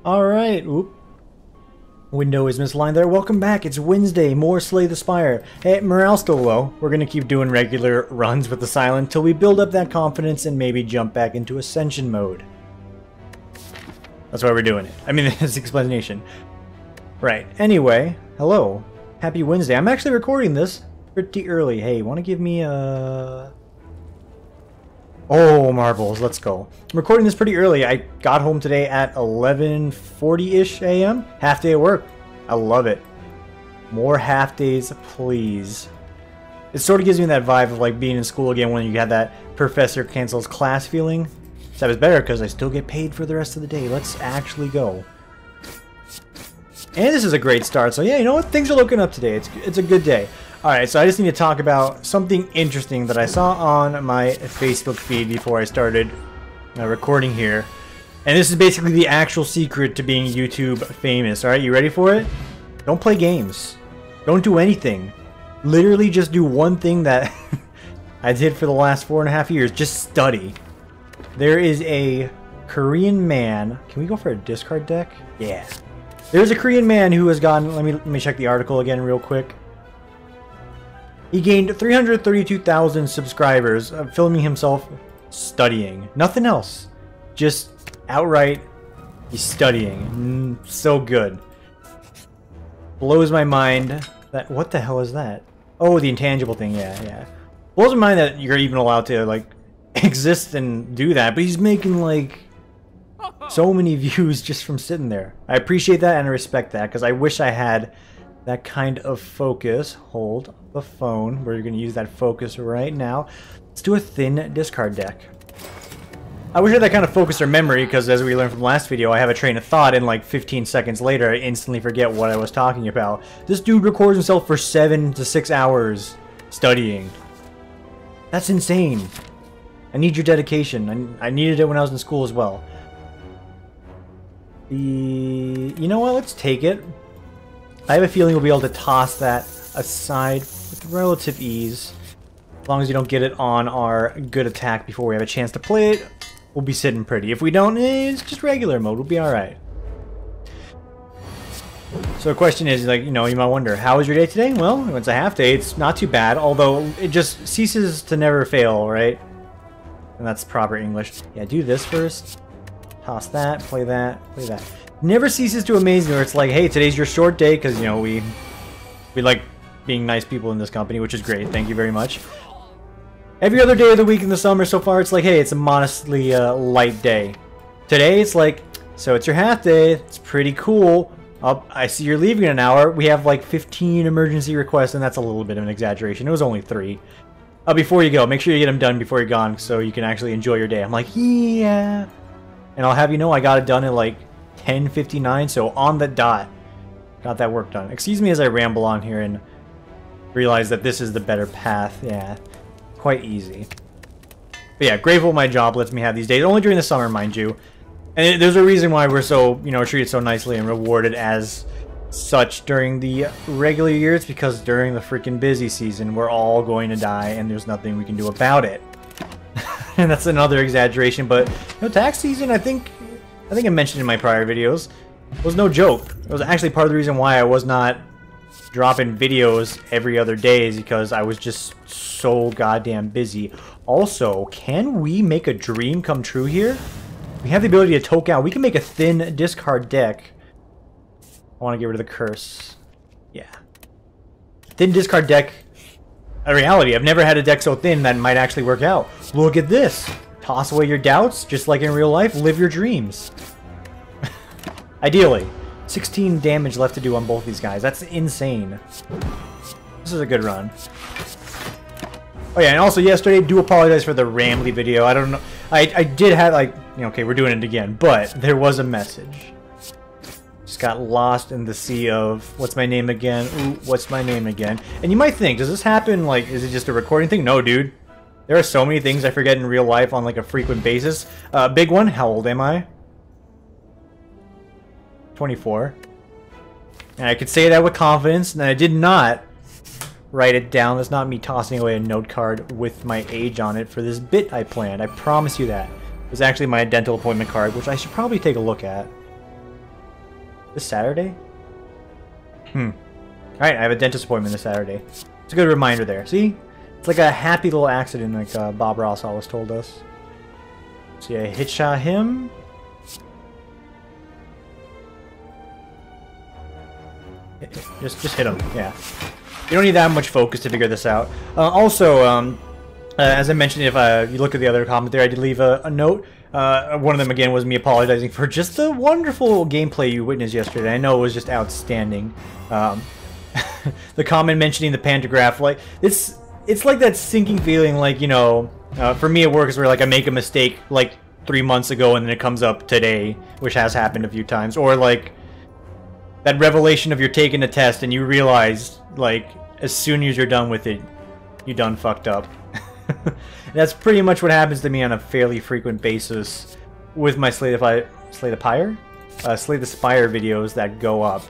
Alright, oop. Window is misaligned there. Welcome back, it's Wednesday, more Slay the Spire. Hey, morale's still low. We're gonna keep doing regular runs with the Silent till we build up that confidence and maybe jump back into Ascension mode. That's why we're doing it. I mean, that's the explanation. Right, anyway, hello. Happy Wednesday. I'm actually recording this pretty early. Hey, wanna give me a... Oh, marbles, let's go. I'm recording this pretty early. I got home today at 11:40-ish a.m. Half day at work. I love it. More half days, please. It sort of gives me that vibe of like being in school again when you have that professor cancels class feeling. Except it's better because I still get paid for the rest of the day. Let's actually go. And this is a great start. So yeah, you know what? Things are looking up today. It's a good day. Alright, so I just need to talk about something interesting that I saw on my Facebook feed before I started recording here. And this is basically the actual secret to being YouTube famous. Alright, you ready for it? Don't play games. Don't do anything. Literally just do one thing that I did for the last 4.5 years. Just study. There is a Korean man. Can we go for a discard deck? Yeah. There's a Korean man who has gotten... Let me check the article again real quick. He gained 332,000 subscribers, filming himself studying. Nothing else. Just outright, he's studying. So good. Blows my mind that... What the hell is that? Oh, the intangible thing. Yeah. Blows my mind that you're even allowed to, like, exist and do that. But he's making, like, so many views just from sitting there. I appreciate that and I respect that, because I wish I had... that kind of focus. Hold the phone. We're going to use that focus right now. Let's do a thin discard deck. I wish I had that kind of focus or memory, because as we learned from the last video, I have a train of thought and like 15 seconds later I instantly forget what I was talking about. This dude records himself for 7 to 6 hours studying. That's insane. I need your dedication. I needed it when I was in school as well. You know what? Let's take it. I have a feeling we'll be able to toss that aside with relative ease. As long as you don't get it on our good attack before we have a chance to play it, we'll be sitting pretty. If we don't, it's just regular mode. We'll be alright. So the question is, like, you know, you might wonder, how was your day today? Well, it's a half day. It's not too bad, although it just ceases to never fail, right? And that's proper English. Yeah, do this first. Toss that, play that, play that. Never ceases to amaze me where it's like, hey, today's your short day, because, you know, we like being nice people in this company, which is great. Thank you very much. Every other day of the week in the summer so far, it's like, hey, it's a modestly light day. Today, it's like, so it's your half day. It's pretty cool. I see you're leaving in an hour. We have like 15 emergency requests, and that's a little bit of an exaggeration. It was only 3. Before you go, make sure you get them done before you're gone so you can actually enjoy your day. I'm like, yeah. And I'll have you know I got it done in like 10:59, so on the dot. Got that work done. Excuse me as I ramble on here and realize that this is the better path. Yeah, quite easy. But yeah, grateful my job lets me have these days. Only during the summer, mind you. And there's a reason why we're so, you know, treated so nicely and rewarded as such during the regular years, because during the freaking busy season, we're all going to die and there's nothing we can do about it. And that's another exaggeration, but, you know, tax season, I think I mentioned in my prior videos, was no joke. It was actually part of the reason why I was not dropping videos every other day, is because I was just so goddamn busy. Also, can we make a dream come true here? We have the ability to toke out. We can make a thin discard deck. I want to get rid of the curse. Yeah. Thin discard deck. A reality. I've never had a deck so thin that might actually work out. Look at this. Toss away your doubts, just like in real life. Live your dreams. Ideally. 16 damage left to do on both these guys. That's insane. This is a good run. Oh yeah, and also yesterday, do apologize for the rambly video. I don't know. I did have, like, you know, okay, we're doing it again, but there was a message. Just got lost in the sea of, what's my name again? Ooh, what's my name again? And you might think, does this happen, like, is it just a recording thing? No, dude. There are so many things I forget in real life on, like, a frequent basis. Big one, how old am I? 24. And I could say that with confidence, and I did not write it down. That's not me tossing away a note card with my age on it for this bit I planned. I promise you that. It was actually my dental appointment card, which I should probably take a look at. This Saturday? Alright, I have a dentist appointment this Saturday. It's a good reminder there. See? It's like a happy little accident like Bob Ross always told us. So yeah, hit shot him. Just hit him, yeah. You don't need that much focus to figure this out. As I mentioned, if you look at the other comment there, I did leave a note. One of them, again, was me apologizing for just the wonderful gameplay you witnessed yesterday. I know it was just outstanding. The comment mentioning the pantograph, like, it's like that sinking feeling, like, you know, for me it works where, like, I make a mistake, like, 3 months ago and then it comes up today, which has happened a few times. Or, like, that revelation of you're taking a test and you realize, like, as soon as you're done with it, you done fucked up. That's pretty much what happens to me on a fairly frequent basis with my Slay the Spire videos that go up.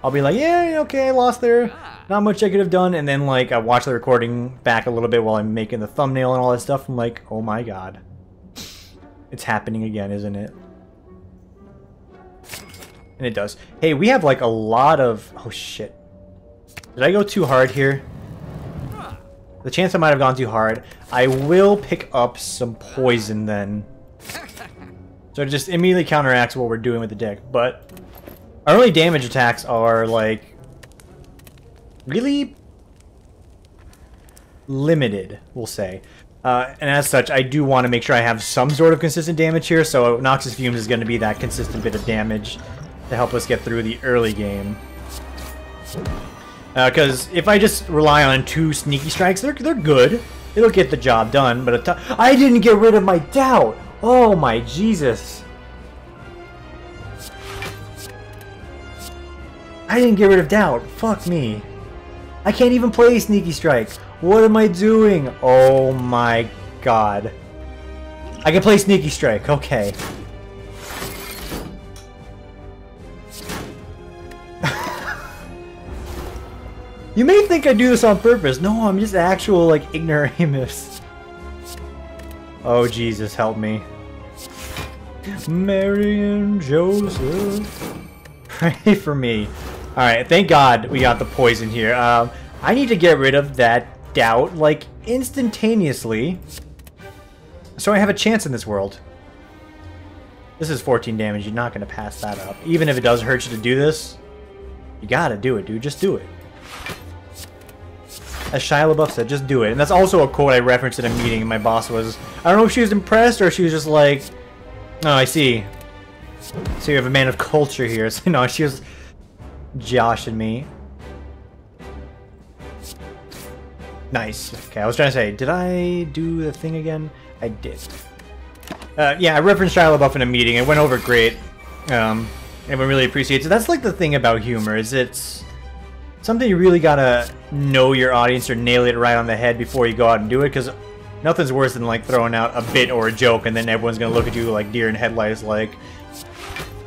I'll be like, yeah, okay, I lost there. Not much I could have done. And then, like, I watch the recording back a little bit while I'm making the thumbnail and all that stuff. I'm like, oh my god. It's happening again, isn't it? And it does. Hey, we have, like, a lot of... Oh, shit. Did I go too hard here? The chance I might have gone too hard. I will pick up some poison then. So it just immediately counteracts what we're doing with the deck. But our only damage attacks are, like, really limited, we'll say. And as such, I do want to make sure I have some sort of consistent damage here. So Noxus Fumes is going to be that consistent bit of damage to help us get through the early game. Because if I just rely on 2 sneaky strikes, they're good. It'll get the job done, but I didn't get rid of my doubt! Oh my Jesus! I didn't get rid of doubt. Fuck me. I can't even play sneaky strike. What am I doing? Oh my god. I can play sneaky strike. Okay. You may think I do this on purpose. No, I'm just actual, like, ignoramus. Oh, Jesus, help me. Mary and Joseph. Pray for me. Alright, thank God we got the poison here. I need to get rid of that doubt, like, instantaneously. So I have a chance in this world. This is 14 damage. You're not going to pass that up. Even if it does hurt you to do this, you gotta do it, dude. Just do it. As Shia LaBeouf said, just do it. And that's also a quote I referenced in a meeting. My boss was... I don't know if she was impressed or she was just like... Oh, I see. So you have a man of culture here. So, no, she was joshing me. Nice. Okay, I was trying to say, did I do the thing again? I did. Yeah, I referenced Shia LaBeouf in a meeting. It went over great. Everyone really appreciates it. That's like the thing about humor, is it's something you really gotta know your audience or nail it right on the head before you go out and do it, because nothing's worse than like throwing out a bit or a joke and then everyone's gonna look at you like deer in headlights like,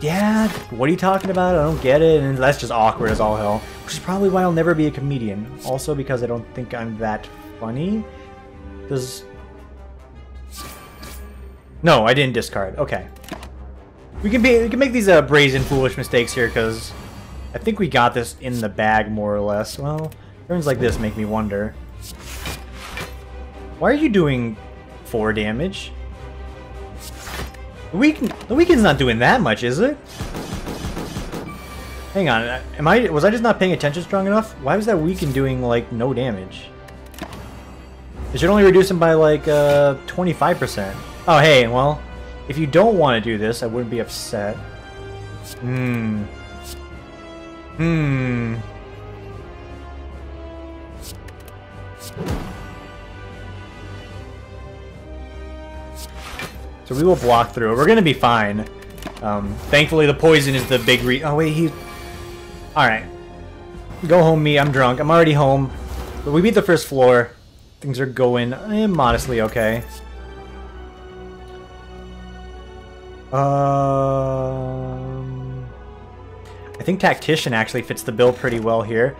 yeah, what are you talking about? I don't get it. And that's just awkward as all hell, which is probably why I'll never be a comedian. Also because I don't think I'm that funny. No, I didn't discard. Okay. We can make these brazen, foolish mistakes here, because I think we got this in the bag, more or less. Well, turns like this make me wonder. Why are you doing 4 damage? The weaken's not doing that much, is it? Hang on, was I just not paying attention strong enough? Why was that weaken doing, like, no damage? It should only reduce him by, like, 25%. Oh, hey, well, if you don't want to do this, I wouldn't be upset. So we will block through it. We're gonna be fine. Thankfully, the poison is the big oh wait, Alright. Go home, me. I'm drunk. I'm already home. But we beat the first floor. Things are going modestly okay. I think Tactician actually fits the bill pretty well here.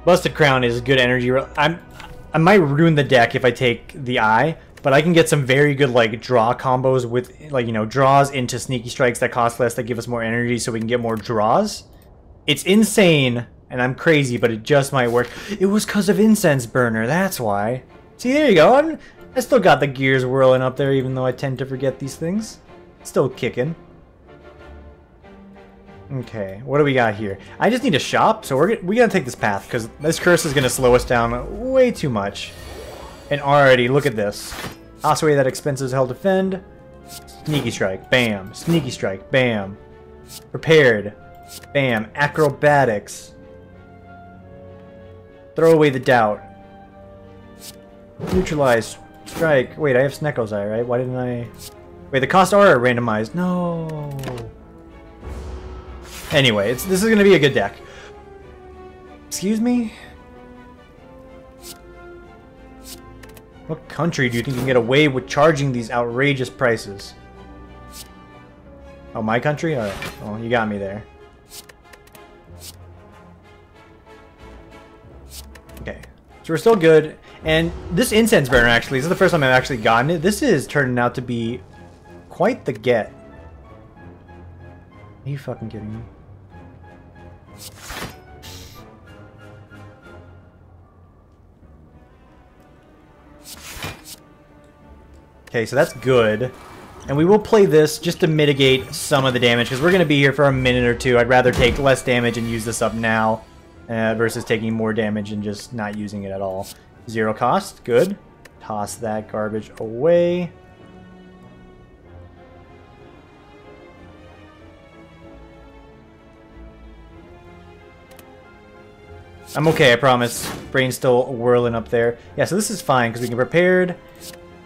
Busted Crown is good energy. I might ruin the deck if I take the eye, but I can get some very good like draw combos with like, you know, draws into sneaky strikes that cost less, that give us more energy so we can get more draws. It's insane, and I'm crazy, but it just might work. It was because of Incense Burner, that's why. See, there you go. I still got the gears whirling up there, even though I tend to forget these things. Still kicking. Okay, what do we got here? I just need a shop, so we gotta take this path, because this curse is gonna slow us down way too much. And already, look at this. Toss away that expensive hell defend. Sneaky strike, bam. Sneaky strike, bam. Prepared, bam. Acrobatics. Throw away the doubt. Neutralize, strike. Wait, I have Snecko's Eye, right? Why didn't I... Wait, the costs are randomized. No. Anyway, this is going to be a good deck. Excuse me? What country do you think can get away with charging these outrageous prices? Oh, my country? Alright. Well, you got me there. Okay. So we're still good. And this Incense Burner, actually, this is the first time I've actually gotten it. This is turning out to be quite the get. Are you fucking kidding me? Okay, so that's good. And we will play this just to mitigate some of the damage, because we're going to be here for a minute or two. I'd rather take less damage and use this up now versus taking more damage and just not using it at all. 0 cost, good. Toss that garbage away. I'm okay, I promise. Brain's still whirling up there. Yeah, so this is fine, because we can prepared,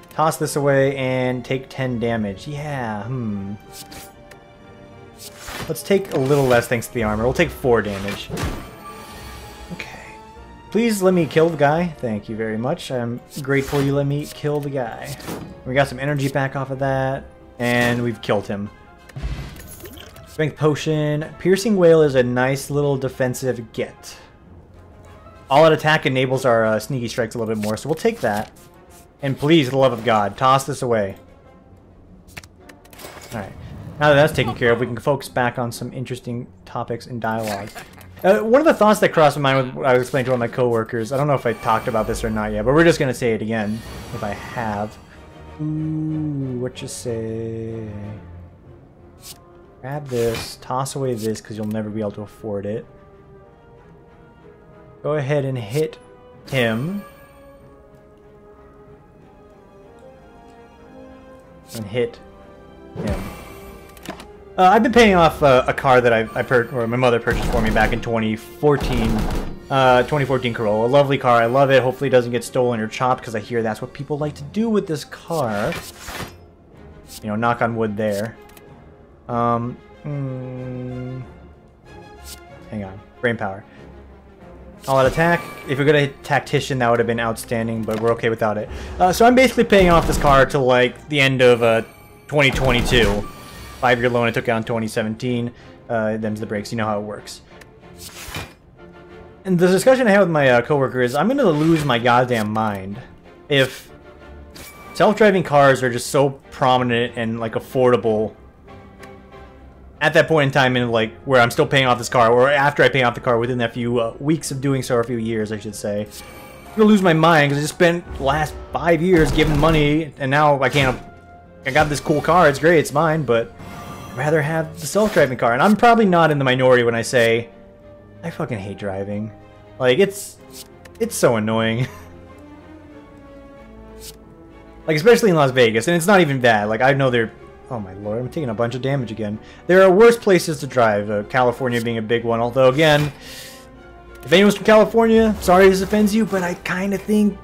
toss this away, and take 10 damage. Yeah, Let's take a little less thanks to the armor. We'll take 4 damage. Okay. Please let me kill the guy. Thank you very much. I'm grateful you let me kill the guy. We got some energy back off of that, and we've killed him. Strength Potion. Piercing Wail is a nice little defensive get. All-out attack enables our sneaky strikes a little bit more, so we'll take that. And please, for the love of God, toss this away. Alright. Now that that's taken care of, we can focus back on some interesting topics and dialogue. One of the thoughts that crossed my mind with what I was explaining to one of my coworkers, I don't know if I talked about this or not yet, but we're just going to say it again, if I have. Ooh, what you say? Grab this, toss away this, because you'll never be able to afford it. Go ahead and hit him. And hit him. I've been paying off a car that or my mother purchased for me back in 2014. 2014 Corolla. A lovely car. I love it. Hopefully it doesn't get stolen or chopped, because I hear that's what people like to do with this car. You know, knock on wood there. Hang on. Brain power. All-out attack. If you're gonna hit Tactician, that would have been outstanding, but we're okay without it. So I'm basically paying off this car till like the end of 2022. 5-year loan I took out in 2017. Them's the breaks. You know how it works. And the discussion I had with my coworker is, I'm gonna lose my goddamn mind if self-driving cars are just so prominent and like affordable at that point in time, in like where I'm still paying off this car, or after I pay off the car within that few weeks of doing so, or a few years, I should say. I'm gonna lose my mind because I just spent the last 5 years giving money, and now I can't. I got this cool car. It's great. It's mine, but I'd rather have the self-driving car. And I'm probably not in the minority when I say I fucking hate driving. Like it's so annoying. Like especially in Las Vegas, and it's not even bad. Like I know they're. Oh my lord, I'm taking a bunch of damage again. There are worse places to drive, California being a big one. Although, again, if anyone's from California, sorry this offends you, but I kind of think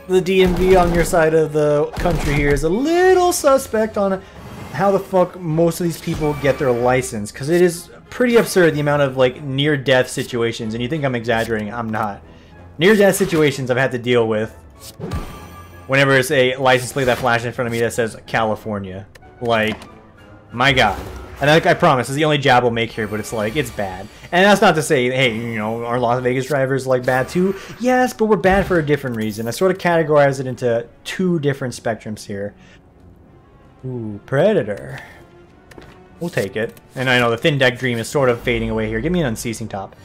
the DMV on your side of the country here is a little suspect on how the fuck most of these people get their license. Because it is pretty absurd the amount of, like, near-death situations. And you think I'm exaggerating, I'm not. Near-death situations I've had to deal with whenever it's a license plate that flashes in front of me that says California. Like, my god. And I promise, it's the only jab we'll make here, but it's like, it's bad. And that's not to say, hey, you know, are Las Vegas drivers like bad too? Yes, but we're bad for a different reason. I sort of categorize it into two different spectrums here. Ooh, Predator. We'll take it. And I know the thin deck dream is sort of fading away here. Give me an unceasing top.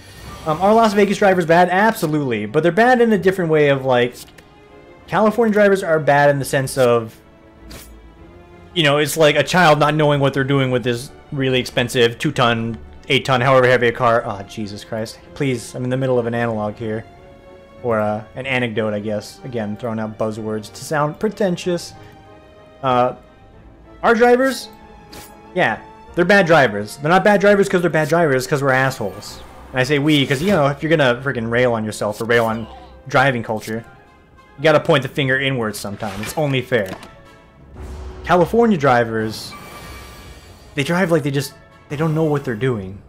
Are Las Vegas drivers bad? Absolutely. But they're bad in a different way of like, California drivers are bad in the sense of, you know, it's like a child not knowing what they're doing with this really expensive 2-ton, 8-ton, however heavy a car. Oh, Jesus Christ. Please, I'm in the middle of an analog here. Or an anecdote, I guess. Again, throwing out buzzwords to sound pretentious. Our drivers? Yeah, they're bad drivers. They're not bad drivers because they're bad drivers, because we're assholes. And I say we because, you know, if you're gonna freaking rail on yourself or rail on driving culture, you gotta point the finger inwards sometimes. It's only fair. California drivers, they drive like they don't know what they're doing.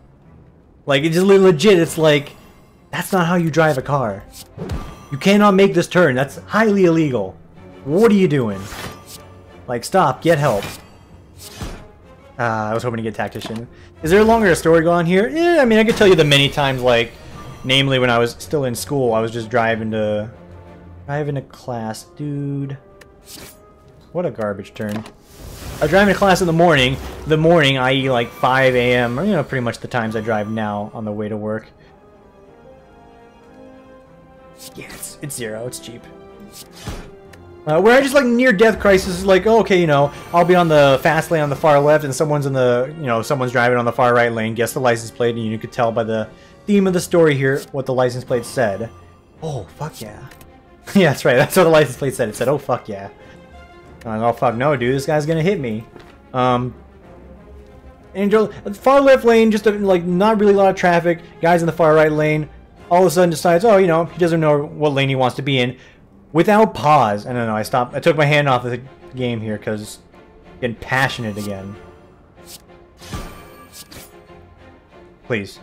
Like, it's just legit, it's like, that's not how you drive a car. You cannot make this turn, that's highly illegal. What are you doing? Like, stop, get help. I was hoping to get Tactician. Is there a longer story going on here? Yeah, I mean, I could tell you the many times, like, namely when I was still in school, I was just driving to class. Dude. What a garbage turn. I was driving to class in the morning, i.e. like 5 a.m., or, you know, pretty much the times I drive now on the way to work. Yeah, it's zero, it's cheap. Where I just like near-death crisis, like, oh, okay, you know, I'll be on the fast lane on the far left, and someone's someone's driving on the far right lane, guess the license plate, and you could tell by the theme of the story here what the license plate said. Oh, fuck yeah. Yeah, that's right, that's what the license plate said. It said, oh, fuck yeah. I'm like, oh, fuck no, dude, this guy's gonna hit me. Angel, far left lane, just like not really a lot of traffic. Guys in the far right lane, all of a sudden decides, oh, you know, he doesn't know what lane he wants to be in. Without pause, I don't know, I stopped. I took my hand off of the game here because I'm getting passionate again. Please.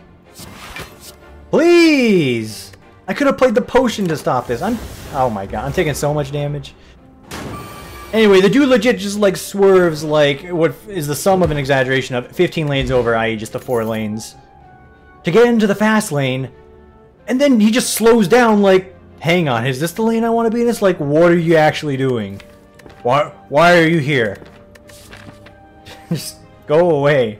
Please! I could have played the potion to stop this. Oh my god, I'm taking so much damage. Anyway, the dude legit just like swerves like what is the sum of an exaggeration of 15 lanes over, i.e. just the 4 lanes, to get into the fast lane, and then he just slows down like, hang on, is this the lane I want to be in? It's like, what are you actually doing? Why are you here? Just go away.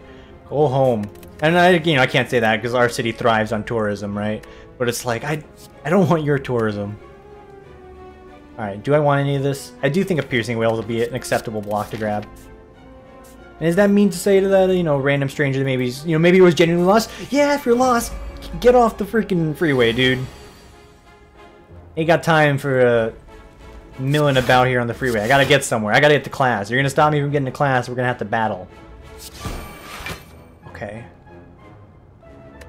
Go home. And I can't say that because our city thrives on tourism, right? But it's like, I don't want your tourism. Alright, do I want any of this? I do think a piercing whale will be an acceptable block to grab. And is that mean to say to that, you know, random stranger that maybe, you know, maybe he was genuinely lost? Yeah, if you're lost, get off the freaking freeway, dude. Ain't got time for milling about here on the freeway. I gotta get somewhere. I gotta get to class. You're gonna stop me from getting to class, we're gonna have to battle. Okay.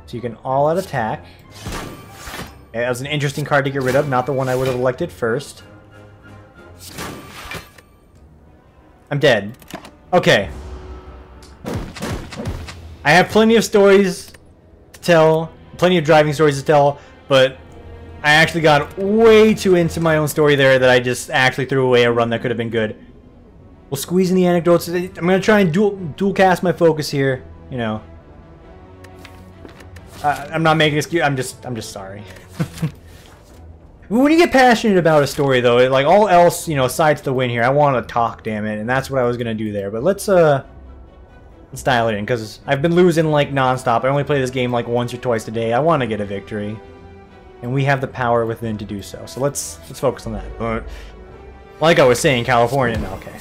So you can all-out attack. Okay, that was an interesting card to get rid of, not the one I would have elected first. I'm dead. Okay. I have plenty of stories to tell, plenty of driving stories to tell, but I actually got way too into my own story there that I just actually threw away a run that could have been good. We'll squeeze in the anecdotes. I'm gonna try and dual cast my focus here, you know. I'm not making an excuse. I'm just sorry. When you get passionate about a story, though, like all else, you know, aside to the win here, I want to talk, damn it, and that's what I was gonna do there. But let's dial it in because I've been losing like nonstop. I only play this game like once or twice a day. I want to get a victory, and we have the power within to do so. So let's focus on that. But like I was saying, California. No, okay.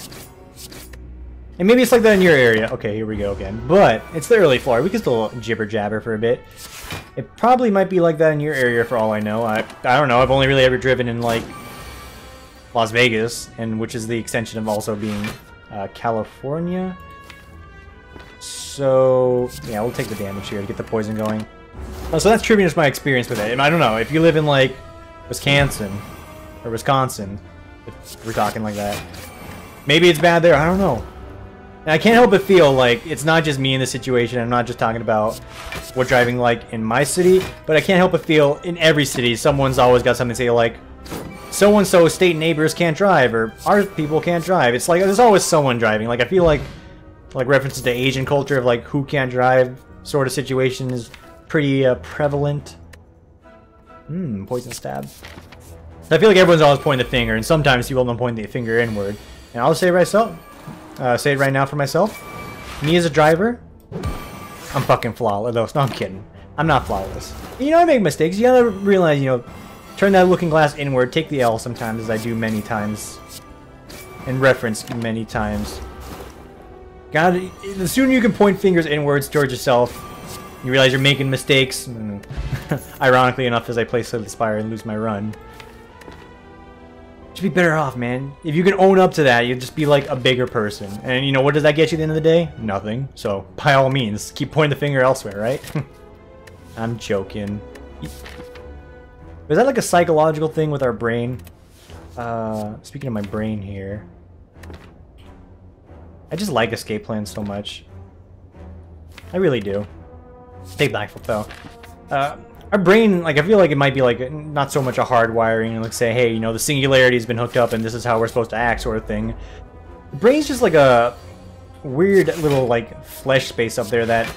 And maybe it's like that in your area. Okay, here we go again. But it's the early floor. We can still jibber jabber for a bit. It probably might be like that in your area for all I know. I don't know. I've only really ever driven in like Las Vegas, and which is the extension of also being California. So yeah, we'll take the damage here to get the poison going. Oh, so that's tribute to my experience with it. And I don't know if you live in like Wisconsin, if we're talking like that. Maybe it's bad there. I don't know. And I can't help but feel like it's not just me in this situation. I'm not just talking about what driving like in my city, but I can't help but feel in every city someone's always got something to say like, so-and-so state neighbors can't drive, or our people can't drive. It's like there's always someone driving. Like I feel like like references to Asian culture of like who can't drive sort of situation is pretty prevalent. Poison stab. I feel like everyone's always pointing the finger, and sometimes people don't point the finger inward. And I'll say it myself. Say it right now for myself. Me as a driver, I'm fucking flawless. No, I'm kidding. I'm not flawless. You know, I make mistakes. You gotta realize, you know, turn that looking glass inward, take the L sometimes, as I do many times. And reference many times. God, the sooner you can point fingers inwards towards yourself, you realize you're making mistakes. Ironically enough, as I play Spire and lose my run. Should be better off, man. If you can own up to that, you'll just be like a bigger person. And you know, what does that get you at the end of the day? Nothing. So, by all means, keep pointing the finger elsewhere, right? I'm joking. Is that like a psychological thing with our brain? Speaking of my brain here. I just like escape plans so much. I really do. Take backflip though. Our brain, like, I feel like it might be like not so much a hardwiring and like say, hey, you know, the singularity's been hooked up and this is how we're supposed to act sort of thing. The brain's just like a weird little like flesh space up there that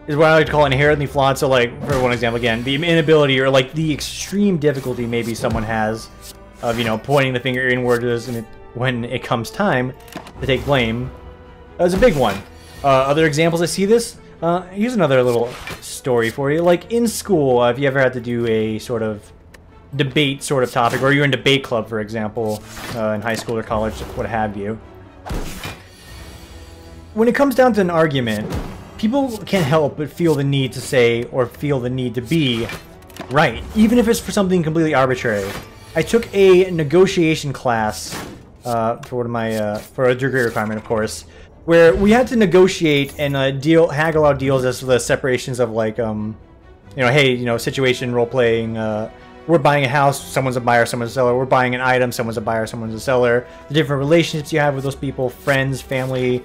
is what I would call inherently flawed. So like, for one example again, the inability or like the extreme difficulty maybe someone has of, you know, pointing the finger inwards when it comes time to take blame is a big one. Other examples I see this, here's another little story for you. Like in school, if you ever had to do a sort of debate sort of topic, or you're in debate club, for example, in high school or college, what have you. When it comes down to an argument, people can't help but feel the need to say or feel the need to be right, even if it's for something completely arbitrary. I took a negotiation class for one of my for a degree requirement, of course, where we had to negotiate and haggle out deals as to the separations of like, you know, hey, you know, situation, role playing. We're buying a house, someone's a buyer, someone's a seller. We're buying an item, someone's a buyer, someone's a seller. The different relationships you have with those people, friends, family,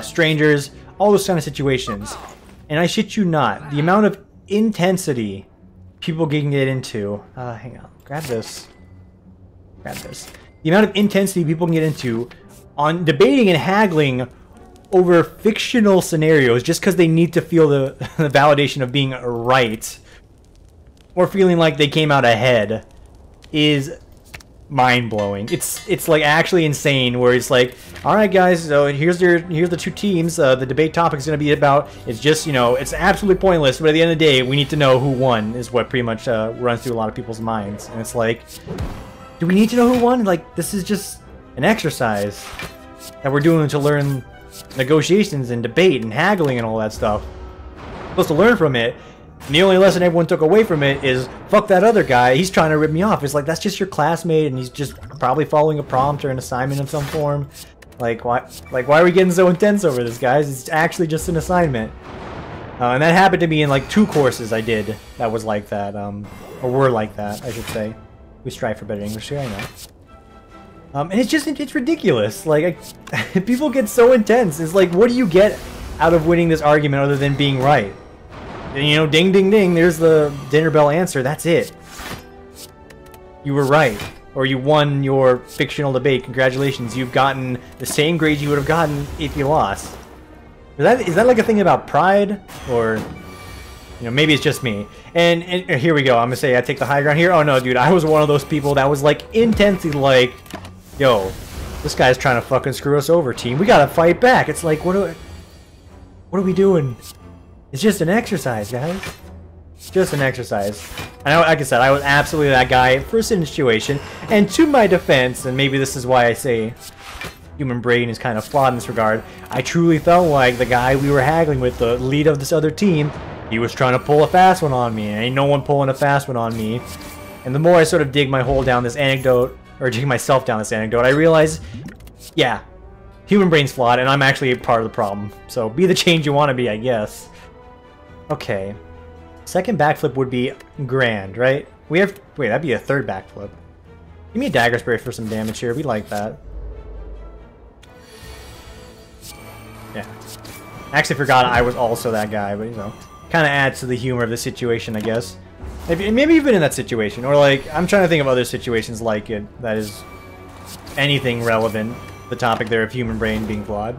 strangers, all those kind of situations. And I shit you not, the amount of intensity people can get into. Hang on, grab this. Grab this. The amount of intensity people can get into on debating and haggling over fictional scenarios just because they need to feel the validation of being right or feeling like they came out ahead is mind-blowing. It's like actually insane, where it's like, all right guys, so here's the two teams. The debate topic is going to be about, it's just, you know, it's absolutely pointless, but at the end of the day we need to know who won, is what pretty much runs through a lot of people's minds. And it's like, do we need to know who won? Like, this is just an exercise that we're doing to learn negotiations and debate and haggling and all that stuff. We're supposed to learn from it. And the only lesson everyone took away from it is, fuck that other guy, he's trying to rip me off. It's like, that's just your classmate and he's just probably following a prompt or an assignment of some form. Like, why are we getting so intense over this, guys? It's actually just an assignment. And that happened to me in like 2 courses I did that was like that, or were like that, I should say. We strive for better English here, I know. And it's ridiculous. Like, people get so intense. It's like, what do you get out of winning this argument other than being right? And, you know, ding, ding, ding, there's the dinner bell answer. That's it. You were right. Or you won your fictional debate. Congratulations. You've gotten the same grade you would have gotten if you lost. Is that like a thing about pride? Or, you know, maybe it's just me. And here we go. I'm gonna say I take the high ground here. Oh no, dude, I was one of those people that was like intensely like, yo, this guy's trying to fucking screw us over, team. We gotta fight back. It's like, what are we doing? It's just an exercise, guys. It's just an exercise. I know, like I said, I was absolutely that guy for a certain situation. And to my defense, and maybe this is why I say human brain is kind of flawed in this regard, I truly felt like the guy we were haggling with, the lead of this other team, he was trying to pull a fast one on me. And ain't no one pulling a fast one on me. And the more I sort of dig my hole down this anecdote, or dig myself down this anecdote, I realize, yeah, human brain's flawed, and I'm actually a part of the problem. So be the change you want to be, I guess. Okay. Second backflip would be grand, right? We have... Wait, that'd be a third backflip. Give me a dagger spray for some damage here. We like that. Yeah. I actually forgot I was also that guy, but, you know, kind of adds to the humor of the situation, I guess. Maybe you've been in that situation, or like, I'm trying to think of other situations like it that is anything relevant. the topic there of human brain being flawed.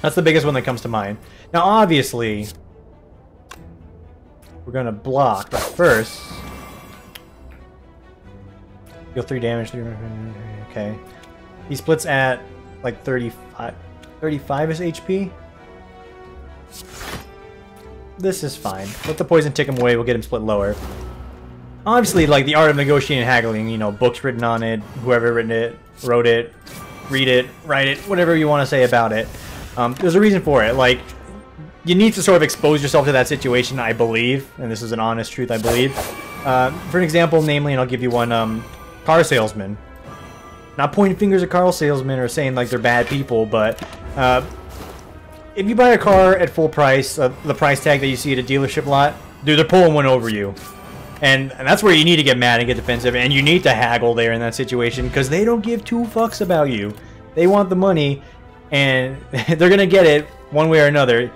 That's the biggest one that comes to mind. Now, obviously, we're gonna block, but first, deal 3 damage. Okay, he splits at like 35-ish HP. This is fine. Let the poison tick him away. We'll get him split lower. Obviously, like the art of negotiating and haggling, you know, books written on it, whoever wrote it, read it, write it, whatever you want to say about it. There's a reason for it. Like, you need to sort of expose yourself to that situation, I believe, and this is an honest truth, I believe. For an example, namely, and I'll give you one, car salesman. Not pointing fingers at car salesmen or saying like they're bad people, but if you buy a car at full price, the price tag that you see at a dealership lot, dude, they're pulling one over you. And that's where you need to get mad and get defensive, and you need to haggle there in that situation, because they don't give 2 fucks about you. They want the money, and they're going to get it one way or another.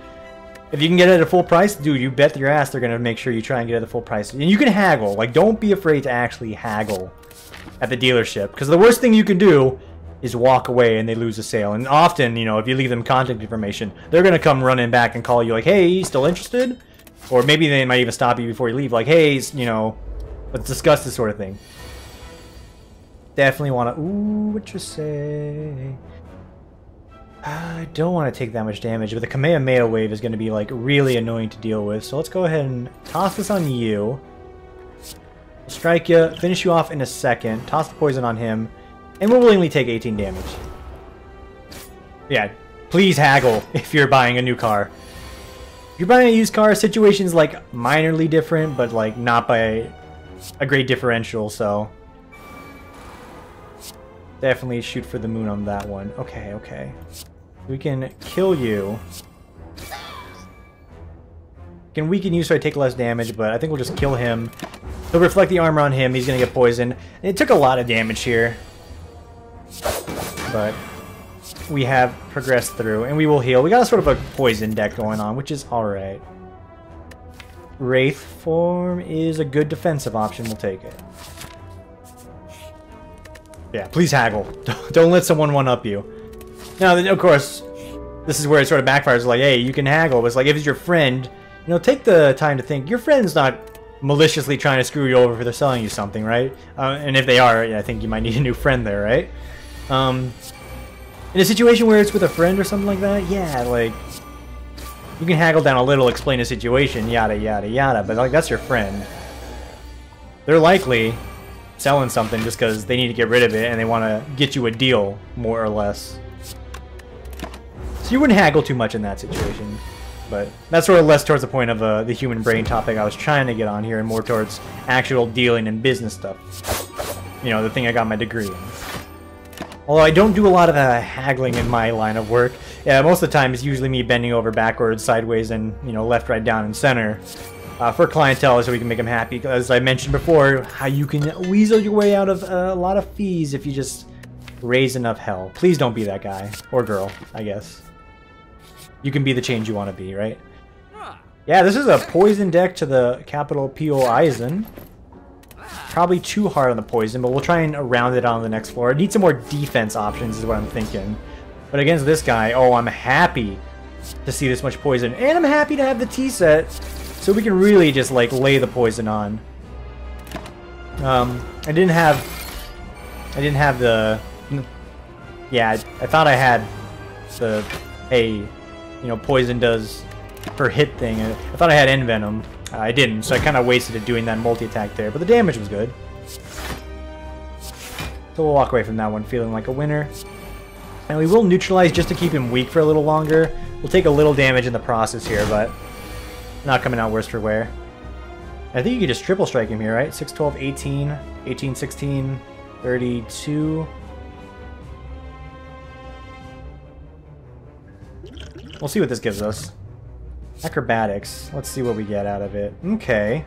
If you can get it at a full price, dude, you bet your ass they're going to make sure you try and get it at a full price. And you can haggle. Like, don't be afraid to actually haggle at the dealership, because the worst thing you can do is walk away and they lose a sale. And often, you know, if you leave them contact information, they're going to come running back and call you like, hey, still interested? Or maybe they might even stop you before you leave, like, hey, you know, let's discuss this sort of thing. Definitely want to... Ooh, what you say? I don't want to take that much damage, but the Kamehameha wave is going to be, like, really annoying to deal with. So let's go ahead and toss this on you. We'll strike you, finish you off in a second, toss the poison on him, and we'll willingly take 18 damage. Yeah, please haggle if you're buying a new car. If you're buying a used car, situation's like minorly different, but like not by a great differential, so definitely shoot for the moon on that one. Okay, okay. We can kill you. Can weaken you so I take less damage, but I think we'll just kill him. He'll reflect the armor on him, he's gonna get poisoned. And it took a lot of damage here, but we have progressed through, and we will heal. We got a sort of a poison deck going on, which is alright. Wraith form is a good defensive option. We'll take it. Yeah, please haggle. Don't let someone one-up you. Now, of course, this is where it sort of backfires. Like, hey, you can haggle, but it's like, if it's your friend, you know, take the time to think. Your friend's not maliciously trying to screw you over for they're selling you something, right? And if they are, I think you might need a new friend there, right? In a situation where it's with a friend or something like that, yeah, like, you can haggle down a little, explain the situation, yada, yada, yada, but, like, that's your friend. They're likely selling something just because they need to get rid of it and they want to get you a deal, more or less. So you wouldn't haggle too much in that situation, but that's sort of less towards the point of the human brain topic I was trying to get on here, and more towards actual dealing and business stuff. You know, the thing I got my degree in. Although I don't do a lot of haggling in my line of work. Yeah, most of the time it's usually me bending over backwards, sideways, and, you know, left, right, down, and center. For clientele, so we can make them happy. As I mentioned before, how you can weasel your way out of a lot of fees if you just raise enough hell. Please don't be that guy. Or girl, I guess. You can be the change you want to be, right? Yeah, this is a poison deck to the capital P.O. Eisen. Probably too hard on the poison, but we'll try and round it on the next floor. Need some more defense options is what I'm thinking. But against this guy, oh, I'm happy to see this much poison. And I'm happy to have the T set, so we can really just, like, lay the poison on. I didn't have the... Yeah, I thought I had the, hey, you know, poison does per hit thing. I thought I had Envenom. I didn't, so I kind of wasted it doing that multi-attack there, but the damage was good. So we'll walk away from that one feeling like a winner. And we will neutralize just to keep him weak for a little longer. We'll take a little damage in the process here, but not coming out worse for wear. I think you could just triple strike him here, right? 6, 12, 18, 18, 16, 32. We'll see what this gives us. Acrobatics. Let's see what we get out of it. Okay.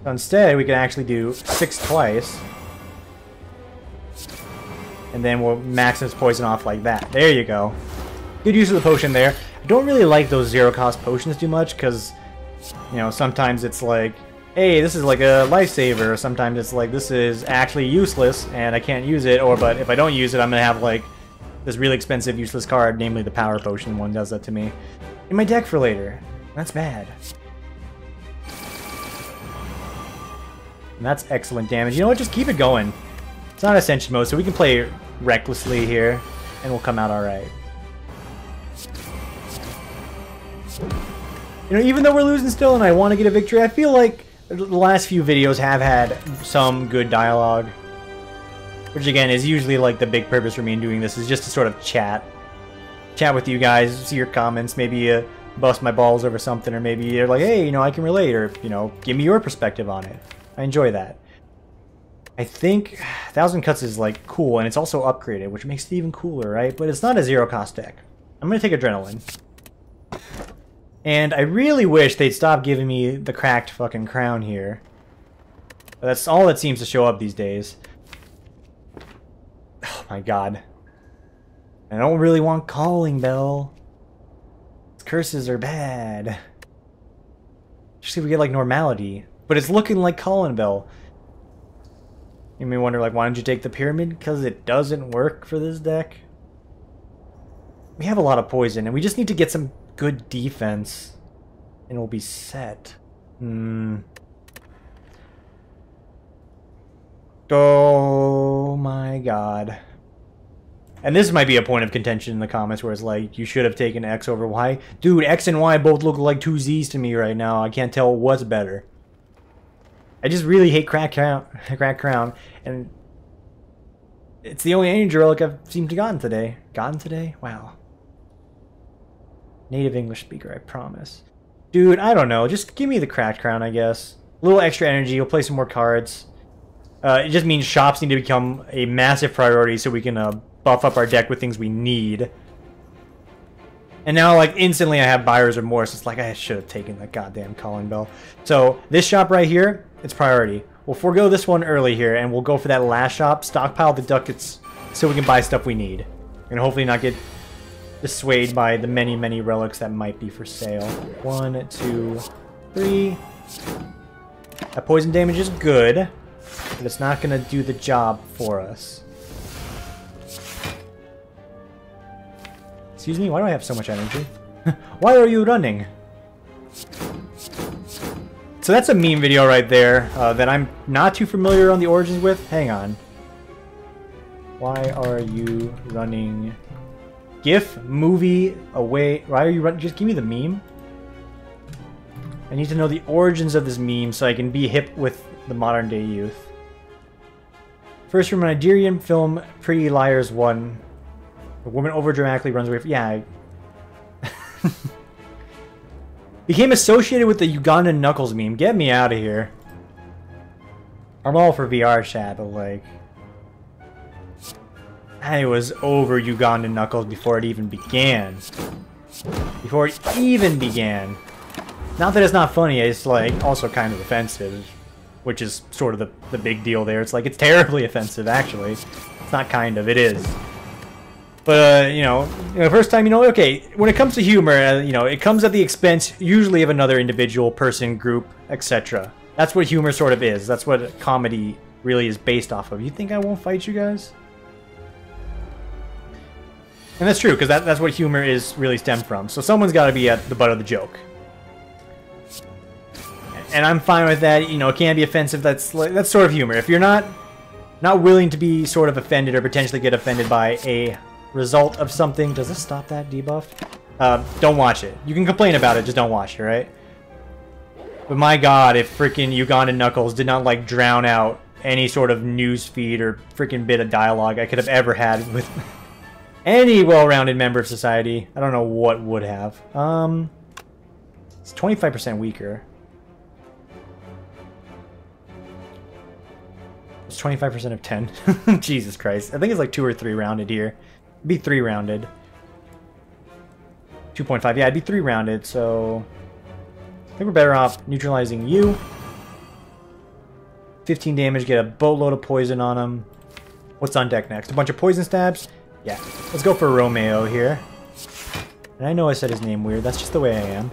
So instead, we can actually do 6 twice. And then we'll max his poison off like that. There you go. Good use of the potion there. I don't really like those zero-cost potions too much, because, you know, sometimes it's like, hey, this is like a lifesaver. Sometimes it's like, this is actually useless and I can't use it, or but if I don't use it, I'm gonna have like this really expensive useless card, namely the power potion one does that to me. In my deck for later. That's bad. And that's excellent damage. You know what, just keep it going. It's not Ascension mode, so we can play recklessly here, and we'll come out alright. You know, even though we're losing still and I want to get a victory, I feel like the last few videos have had some good dialogue. Which again is usually like the big purpose for me in doing this, is just to sort of chat. Chat with you guys, see your comments, maybe bust my balls over something, or maybe you're like, hey, you know, I can relate, or, you know, give me your perspective on it. I enjoy that. I think 1,000 Cuts is like cool, and it's also upgraded, which makes it even cooler, right? But it's not a zero cost deck. I'm gonna take Adrenaline. And I really wish they'd stop giving me the cracked fucking crown here. But that's all that seems to show up these days. Oh my god. I don't really want Calling Bell. These curses are bad. Just if we get like normality. But it's looking like Calling Bell. You may wonder, like, why don't you take the Pyramid? Because it doesn't work for this deck. We have a lot of poison, and we just need to get some good defense, and we'll be set. Oh my god. And this might be a point of contention in the comments where it's like, you should have taken X over Y. Dude, X and Y both look like two Z's to me right now. I can't tell what's better. I just really hate Crack Crown, and it's the only energy relic I've seemed to gotten today. Gotten today? Wow. Native English speaker, I promise. Dude, I don't know. Just give me the Cracked Crown, I guess. A little extra energy. We'll play some more cards. It just means shops need to become a massive priority so we can buff up our deck with things we need. And now, like, instantly I have buyer's remorse. It's like, I should have taken that goddamn Calling Bell. So, this shop right here, it's priority. We'll forego this one early here, and we'll go for that last shop, stockpile the ducats so we can buy stuff we need. And hopefully not get dissuaded by the many, many relics that might be for sale. 1, 2, 3. That poison damage is good, but it's not going to do the job for us. Excuse me, why do I have so much energy? Why are you running? So that's a meme video right there that I'm not too familiar on the origins with. Hang on. Why are you running? GIF, movie, away. Why are you running? Just give me the meme. I need to know the origins of this meme so I can be hip with the modern day youth. First from a Nigerian film, Pretty Liars 1. A woman overdramatically runs away from... Yeah. Became associated with the Ugandan Knuckles meme. Get me out of here. I'm all for VR chat, but like... I was over Ugandan Knuckles before it even began. Before it even began. Not that it's not funny, it's like also kind of offensive. Which is sort of the big deal there. It's like, it's terribly offensive, actually. It's not kind of, it is. But, you know, first time, you know, okay, when it comes to humor, you know, it comes at the expense, usually, of another individual, person, group, etc. That's what humor sort of is. That's what comedy really is based off of. You think I won't fight you guys? And that's true, because that's what humor is really stemmed from. So someone's got to be at the butt of the joke. And I'm fine with that. You know, it can be offensive. That's sort of humor. If you're not willing to be sort of offended or potentially get offended by a result of something. Does this stop that debuff? Don't watch it. You can complain about it, just don't watch it, right? But my god, if freaking Ugandan Knuckles did not like drown out any sort of news feed or freaking bit of dialogue I could have ever had with any well-rounded member of society, I don't know what would have. It's 25% weaker. It's 25% of 10. Jesus Christ. I think it's like 2 or 3 rounded here. It'd be 3 rounded. 2.5. Yeah, it'd be 3 rounded, so... I think we're better off neutralizing you. 15 damage, get a boatload of poison on him. What's on deck next? A bunch of poison stabs? Yeah. Let's go for Romeo here. And I know I said his name weird. That's just the way I am.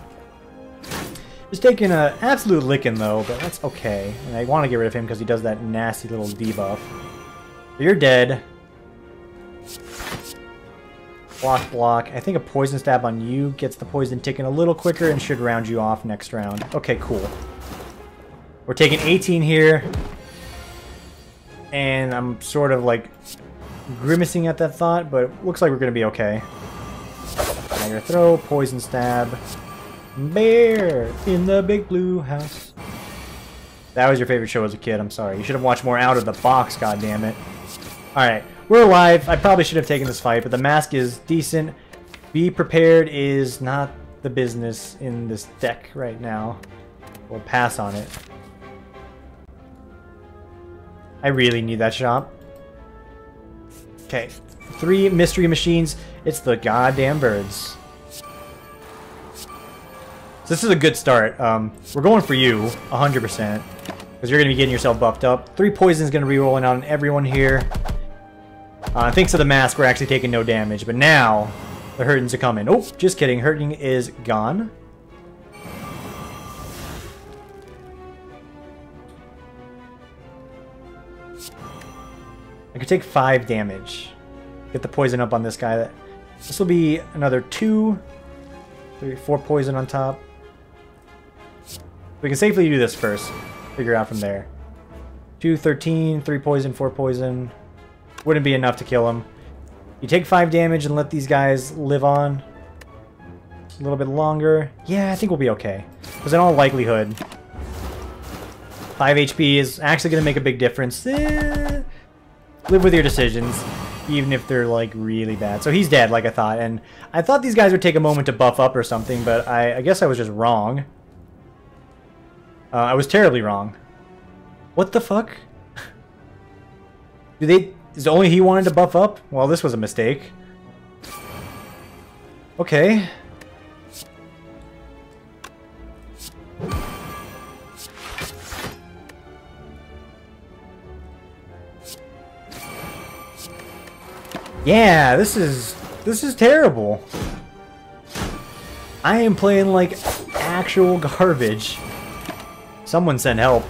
Just taking an absolute licking though, but that's okay. And I want to get rid of him because he does that nasty little debuff. You're dead. Block, block. I think a poison stab on you gets the poison ticking a little quicker and should round you off next round. Okay, cool. We're taking 18 here. And I'm sort of like grimacing at that thought, but looks like we're going to be okay. Dagger throw, poison stab. Bear in the big blue house. That was your favorite show as a kid, I'm sorry. You should have watched more Out of the Box, goddammit. Alright, we're alive. I probably should have taken this fight, but the mask is decent. Be prepared is not the business in this deck right now. We'll pass on it. I really need that shop. Okay, 3 mystery machines. It's the goddamn birds. So this is a good start. We're going for you, 100%. Because you're going to be getting yourself buffed up. 3 poison is going to be rolling on everyone here. Thanks to the mask, we're actually taking no damage. But now, the hurtings are coming. Oh, just kidding. Hurting is gone. I could take 5 damage. Get the poison up on this guy. This will be another 2, 3, 4 poison on top. We can safely do this first. Figure out from there. 2, 13, 3 poison, 4 poison. Wouldn't be enough to kill him. You take 5 damage and let these guys live on a little bit longer. Yeah, I think we'll be okay. Because in all likelihood, 5 HP is actually going to make a big difference. Live with your decisions, even if they're like really bad. So he's dead, like I thought. And I thought these guys would take a moment to buff up or something, but I guess I was just wrong. I was terribly wrong. What the fuck? Is it only he wanted to buff up? Well, this was a mistake. Okay. Yeah, this is terrible. I am playing like actual garbage. Someone send help.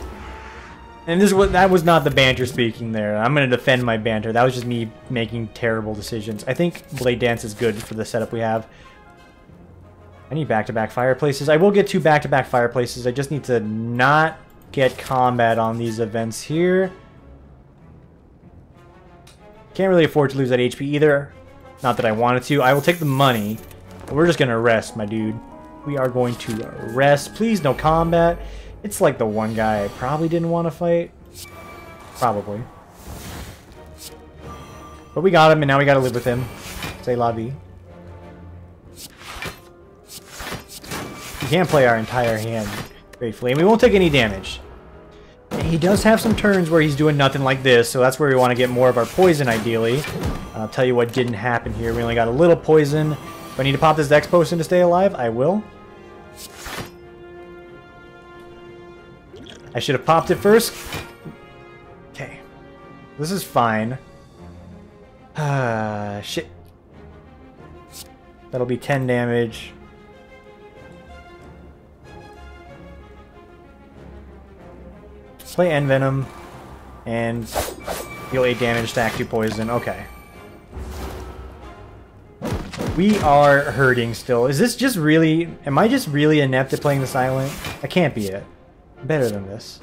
And that was not the banter speaking there. I'm going to defend my banter. That was just me making terrible decisions. I think Blade Dance is good for the setup we have. I need back-to-back fireplaces. I will get 2 back-to-back fireplaces. I just need to not get combat on these events here. Can't really afford to lose that HP either. Not that I wanted to. I will take the money. But we're just going to rest, my dude. We are going to rest. Please, no combat. It's like the one guy I probably didn't want to fight. Probably. But we got him, and now we got to live with him. Say la vie. We can't play our entire hand gratefully, and we won't take any damage. And he does have some turns where he's doing nothing like this, so that's where we want to get more of our poison, ideally. I'll tell you what didn't happen here. We only got a little poison. If I need to pop this Dex potion to stay alive, I will. I should have popped it first. Okay. This is fine. Shit. That'll be 10 damage. Play Envenom. And deal 8 damage, stack 2 poison. Okay. We are hurting still. Is this just really... Am I just really inept at playing the Silent? I can't be it. Better than this.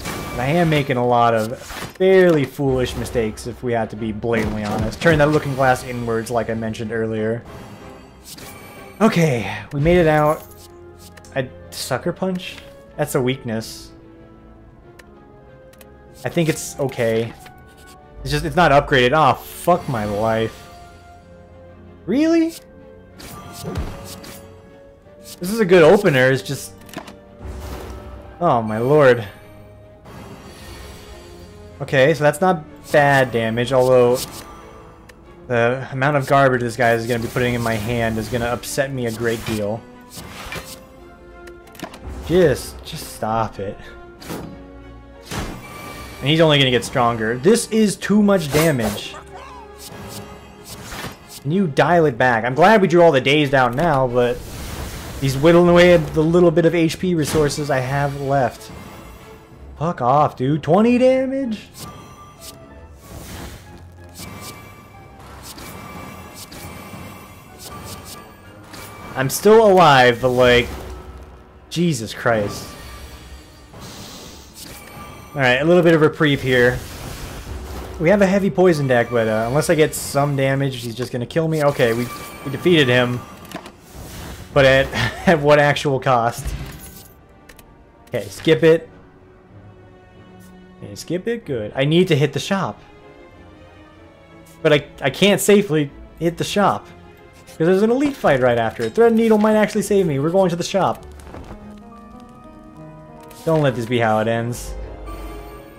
But I am making a lot of fairly foolish mistakes, if we have to be blatantly honest. Turn that looking glass inwards, like I mentioned earlier. Okay, we made it out. A Sucker Punch? That's a weakness. I think it's okay. It's just, it's not upgraded. Oh, fuck my life. Really? This is a good opener, it's just... Oh my lord. Okay, so that's not bad damage, although the amount of garbage this guy is going to be putting in my hand is going to upset me a great deal. Just stop it. And he's only going to get stronger. This is too much damage. Can you dial it back? I'm glad we drew all the dazed out now, but He's whittling away at the little bit of HP resources I have left. Fuck off, dude. 20 damage? I'm still alive, but like... Jesus Christ. Alright, a little bit of reprieve here. We have a heavy poison deck, but unless I get some damage, he's just gonna kill me. Okay, we defeated him. But at what actual cost? Okay, skip it. Okay, skip it, good. I need to hit the shop. But I can't safely hit the shop. Because there's an elite fight right after it. Thread Needle might actually save me. We're going to the shop. Don't let this be how it ends.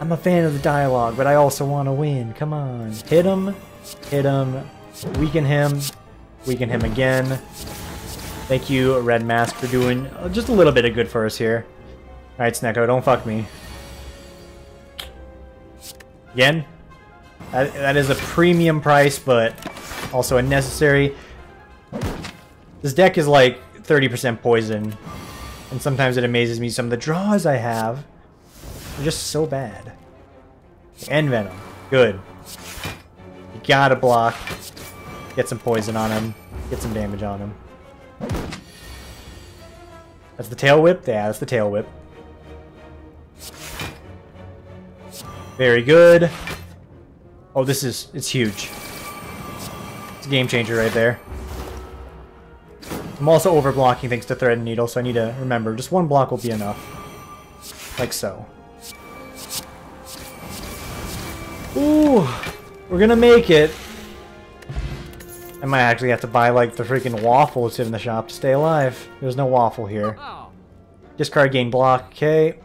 I'm a fan of the dialogue, but I also want to win. Come on. Hit him. Hit him. Weaken him. Weaken him again. Thank you, Red Mask, for doing just a little bit of good for us here. Alright, Snecko, don't fuck me. Again? That is a premium price, but also a necessary. This deck is like 30% poison. And sometimes it amazes me some of the draws I have. They're just so bad. And Venom. Good. You gotta block. Get some poison on him. Get some damage on him. That's the tail whip? Yeah, that's the tail whip. Very good. Oh, it's huge. It's a game changer right there. I'm also overblocking thanks to Thread and Needle, so I need to remember, just one block will be enough. Like so. Ooh, we're gonna make it. I might actually have to buy like the freaking waffles in the shop to stay alive. There's no waffle here. Discard, gain block, okay.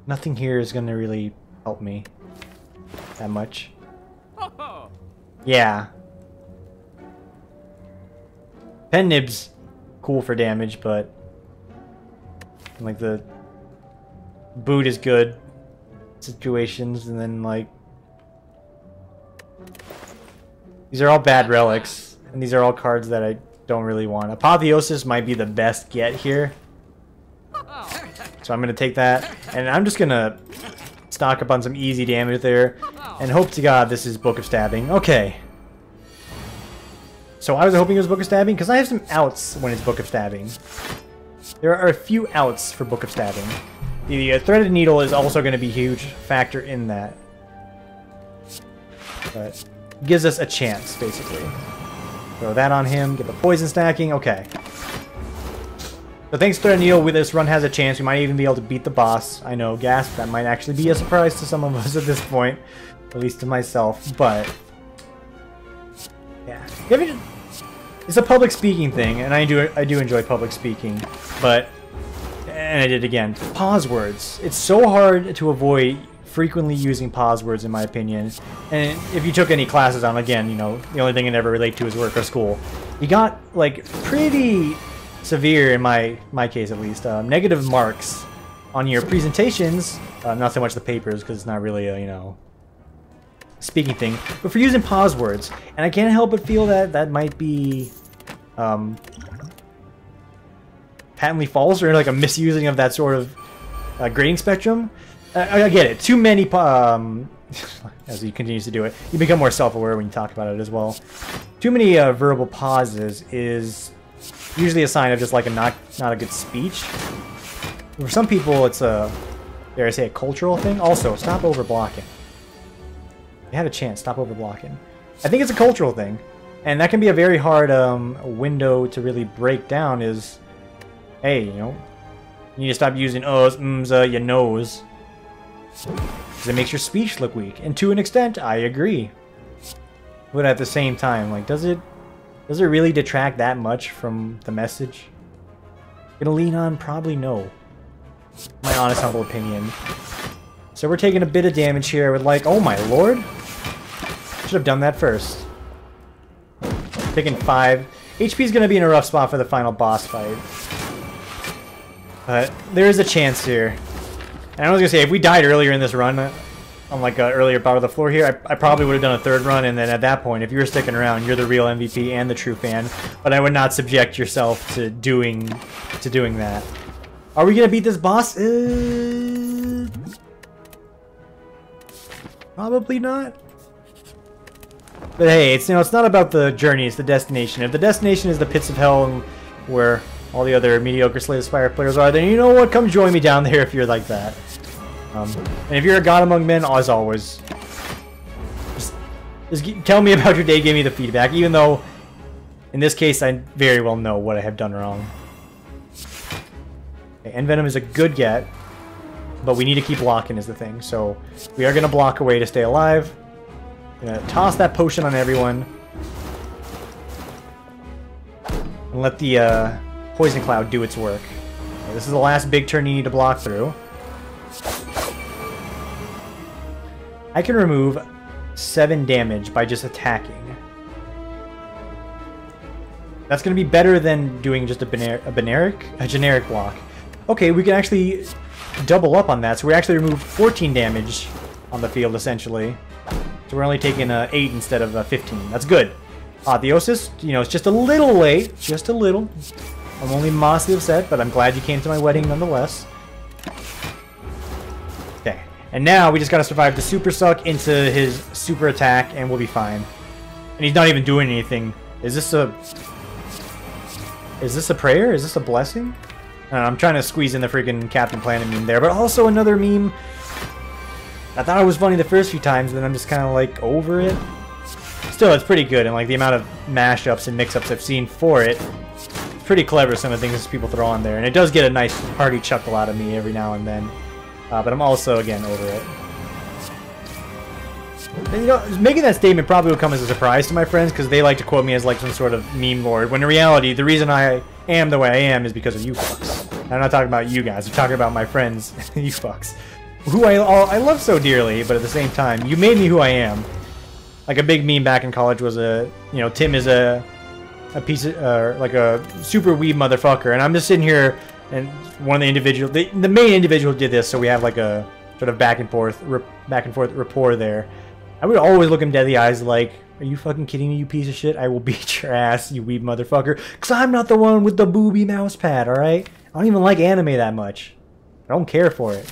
Nothing here is gonna really help me that much. Yeah. Pen Nib's cool for damage, but like the boot is good situations, and then like these are all bad relics, and these are all cards that I don't really want. Apotheosis might be the best get here, so I'm gonna take that, and I'm just gonna stock up on some easy damage there, and hope to God this is Book of Stabbing. Okay. So I was hoping it was Book of Stabbing, because I have some outs when it's Book of Stabbing. There are a few outs for Book of Stabbing. The Threaded Needle is also going to be a huge factor in that. But gives us a chance, basically. Throw that on him, get the poison stacking, okay. So thanks Threaded Needle, with this run has a chance. We might even be able to beat the boss. I know, gasp, that might actually be a surprise to some of us at this point. At least to myself, but... yeah. It's a public speaking thing, and I do enjoy public speaking, but, and I did again, pause words. It's so hard to avoid frequently using pause words, in my opinion. And if you took any classes on, again, you know, the only thing I never relate to is work or school. You got like pretty severe, in my case at least, negative marks on your presentations. Not so much the papers, because it's not really a, you know, speaking thing, but for using pause words. And I can't help but feel that that might be patently false, or like a misusing of that sort of grading spectrum. I get it. Too many, as he continues to do it, you become more self-aware when you talk about it as well. Too many verbal pauses is usually a sign of just like a not a good speech. For some people, it's a, dare I say, a cultural thing. Also, stop over-blocking. You had a chance. Stop over-blocking. I think it's a cultural thing. And that can be a very hard window to really break down is, hey, you know, you need to stop using uhs, ums, your nose. Because it makes your speech look weak. And to an extent, I agree. But at the same time, like, does it really detract that much from the message? Gonna lean on? Probably no. My honest, humble opinion. So we're taking a bit of damage here. I would like... oh my lord! Should have done that first. Taking 5. HP is going to be in a rough spot for the final boss fight. But there is a chance here. And I was going to say, if we died earlier in this run, on like an earlier part of the floor here, I probably would have done a third run, and then at that point, if you were sticking around, you're the real MVP and the true fan. But I would not subject yourself to doing that. Are we gonna beat this boss? Probably not. But hey, it's it's not about the journey; it's the destination. If the destination is the pits of hell, where all the other mediocre Slay the Spire players are, then you know what? Come join me down there if you're like that. And if you're a god among men, as always, just tell me about your day, give me the feedback, even though, in this case, I very well know what I have done wrong. Okay, Envenom is a good get, but we need to keep blocking is the thing, so we are going to block away to stay alive. Going to toss that potion on everyone. And let the Poison Cloud do its work. Okay, this is the last big turn you need to block through. I can remove 7 damage by just attacking. That's going to be better than doing just a generic block. Okay, we can actually double up on that, so we actually remove 14 damage on the field, essentially. So we're only taking 8 instead of 15. That's good. Theosis, it's just a little late. Just a little. I'm only modestly upset, but I'm glad you came to my wedding nonetheless. Okay. And now we just gotta survive the super suck into his super attack, and we'll be fine. And he's not even doing anything. Is this a prayer? Is this a blessing? I'm trying to squeeze in the freaking Captain Planet meme there, but also another meme. I thought it was funny the first few times, but then I'm just kind of like over it. Still, it's pretty good, and like the amount of mashups and mix-ups I've seen for it, it's pretty clever, some of the things people throw on there, and it does get a nice hearty chuckle out of me every now and then. But I'm also, again, over it. And, making that statement probably will come as a surprise to my friends, because they like to quote me as like some sort of meme lord, when in reality, the reason I am the way I am is because of you fucks. I'm not talking about you guys, I'm talking about my friends, you fucks. Who I love so dearly, but at the same time, you made me who I am. Like a big meme back in college was Tim is a piece of, like a super weeb motherfucker, and I'm just sitting here, and one of the individual, the main individual did this, so we have like a sort of back and forth rapport there. I would always look him dead in the eyes like, are you fucking kidding me, you piece of shit? I will beat your ass, you weeb motherfucker, because I'm not the one with the booby mouse pad, alright? I don't even like anime that much. I don't care for it.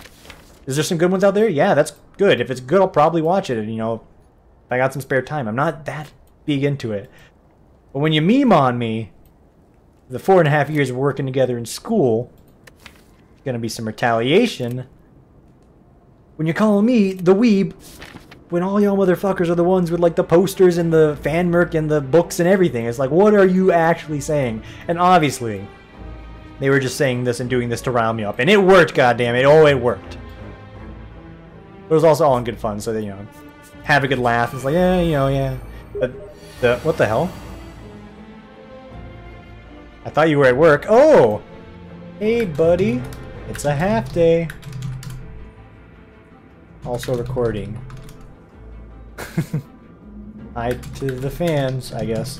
Is there some good ones out there? Yeah, that's good. If it's good, I'll probably watch it, and if I got some spare time. I'm not that big into it. But when you meme on me, the 4.5 years of working together in school, there's going to be some retaliation. When you're calling me the weeb, when all y'all motherfuckers are the ones with like the posters and the fan merch and the books and everything. It's like, what are you actually saying? And obviously, they were just saying this and doing this to rile me up. And it worked, goddammit. Oh, it worked. It was also all in good fun, so that, have a good laugh. It's like, yeah. But what the hell? I thought you were at work. Oh! Hey, buddy. It's a half day. Also recording. Hi to the fans, I guess.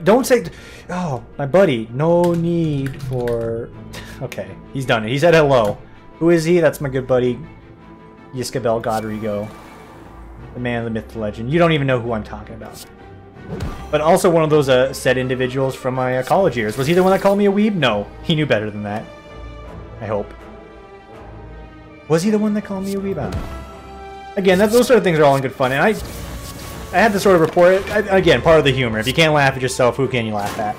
Don't say... Oh, my buddy. No need for... Okay, he's done it. He said hello. Who is he? That's my good buddy, Yiskabel Godrigo. The man, the myth, the legend. You don't even know who I'm talking about. But also one of those said individuals from my college years. Was he the one that called me a weeb? No. He knew better than that. I hope. Was he the one that called me a weeb? I don't know. Again, those sort of things are all in good fun. And I had to sort of report it. Again, part of the humor. If you can't laugh at yourself, who can you laugh at?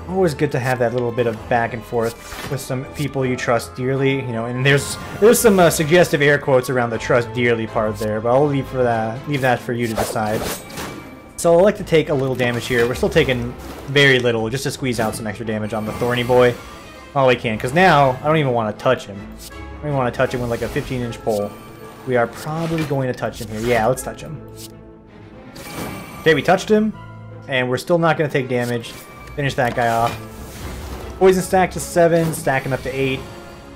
Always good to have that little bit of back and forth with some people you trust dearly, and there's some suggestive air quotes around the trust dearly part there, but I'll leave that for you to decide. So I'll like to take a little damage here. We're still taking very little, just to squeeze out some extra damage on the Thorny Boy. All we can, because now I don't even want to touch him. I don't even want to touch him with like a 15-inch pole. We are probably going to touch him here. Yeah, let's touch him. Okay, we touched him, and we're still not going to take damage. Finish that guy off. Poison stack to 7, stacking up to 8.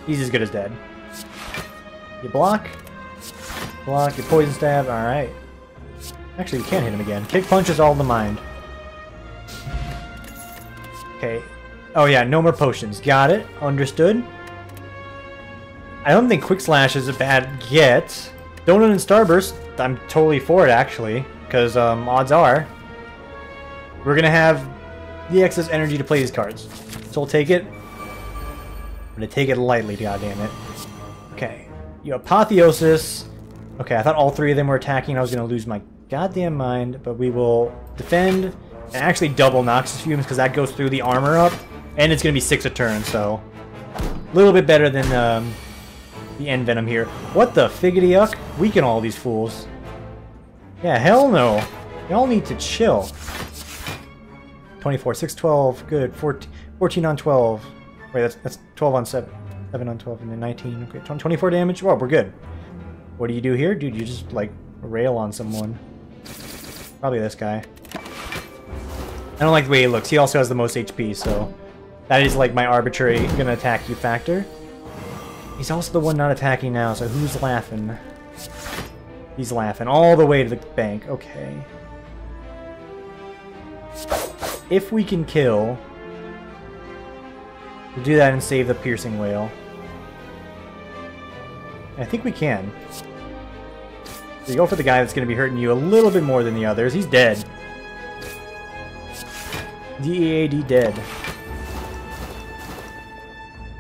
He's as good as dead. You block. Block, your poison stab. Alright. Actually, you can't hit him again. Kick punch is all in the mind. Okay. Oh yeah, no more potions. Got it. Understood. I don't think Quick Slash is a bad get. Donut and Starburst, I'm totally for it actually, because odds are we're gonna have the excess energy to play these cards. So we'll take it. I'm gonna take it lightly, goddammit. Okay, you Apotheosis. Okay, I thought all three of them were attacking. I was gonna lose my goddamn mind, but we will defend and actually double Noxus Fumes because that goes through the armor up, and it's gonna be 6 a turn, so a little bit better than the End Venom here. What the figgity yuck? Weaken all these fools. Yeah, hell no. Y'all need to chill. 24, 6, 12, good. 14 on 12. Wait, that's 12 on 7. 7 on 12 and then 19. Okay, 24 damage. Well, we're good. What do you do here? Dude, you just, like, rail on someone. Probably this guy. I don't like the way he looks. He also has the most HP, so that is, like, my arbitrary gonna attack you factor. He's also the one not attacking now, so who's laughing? He's laughing all the way to the bank. Okay. If we can kill, we'll do that and save the Piercing Whale. I think we can. So you go for the guy that's going to be hurting you a little bit more than the others. He's dead. D-E-A-D dead.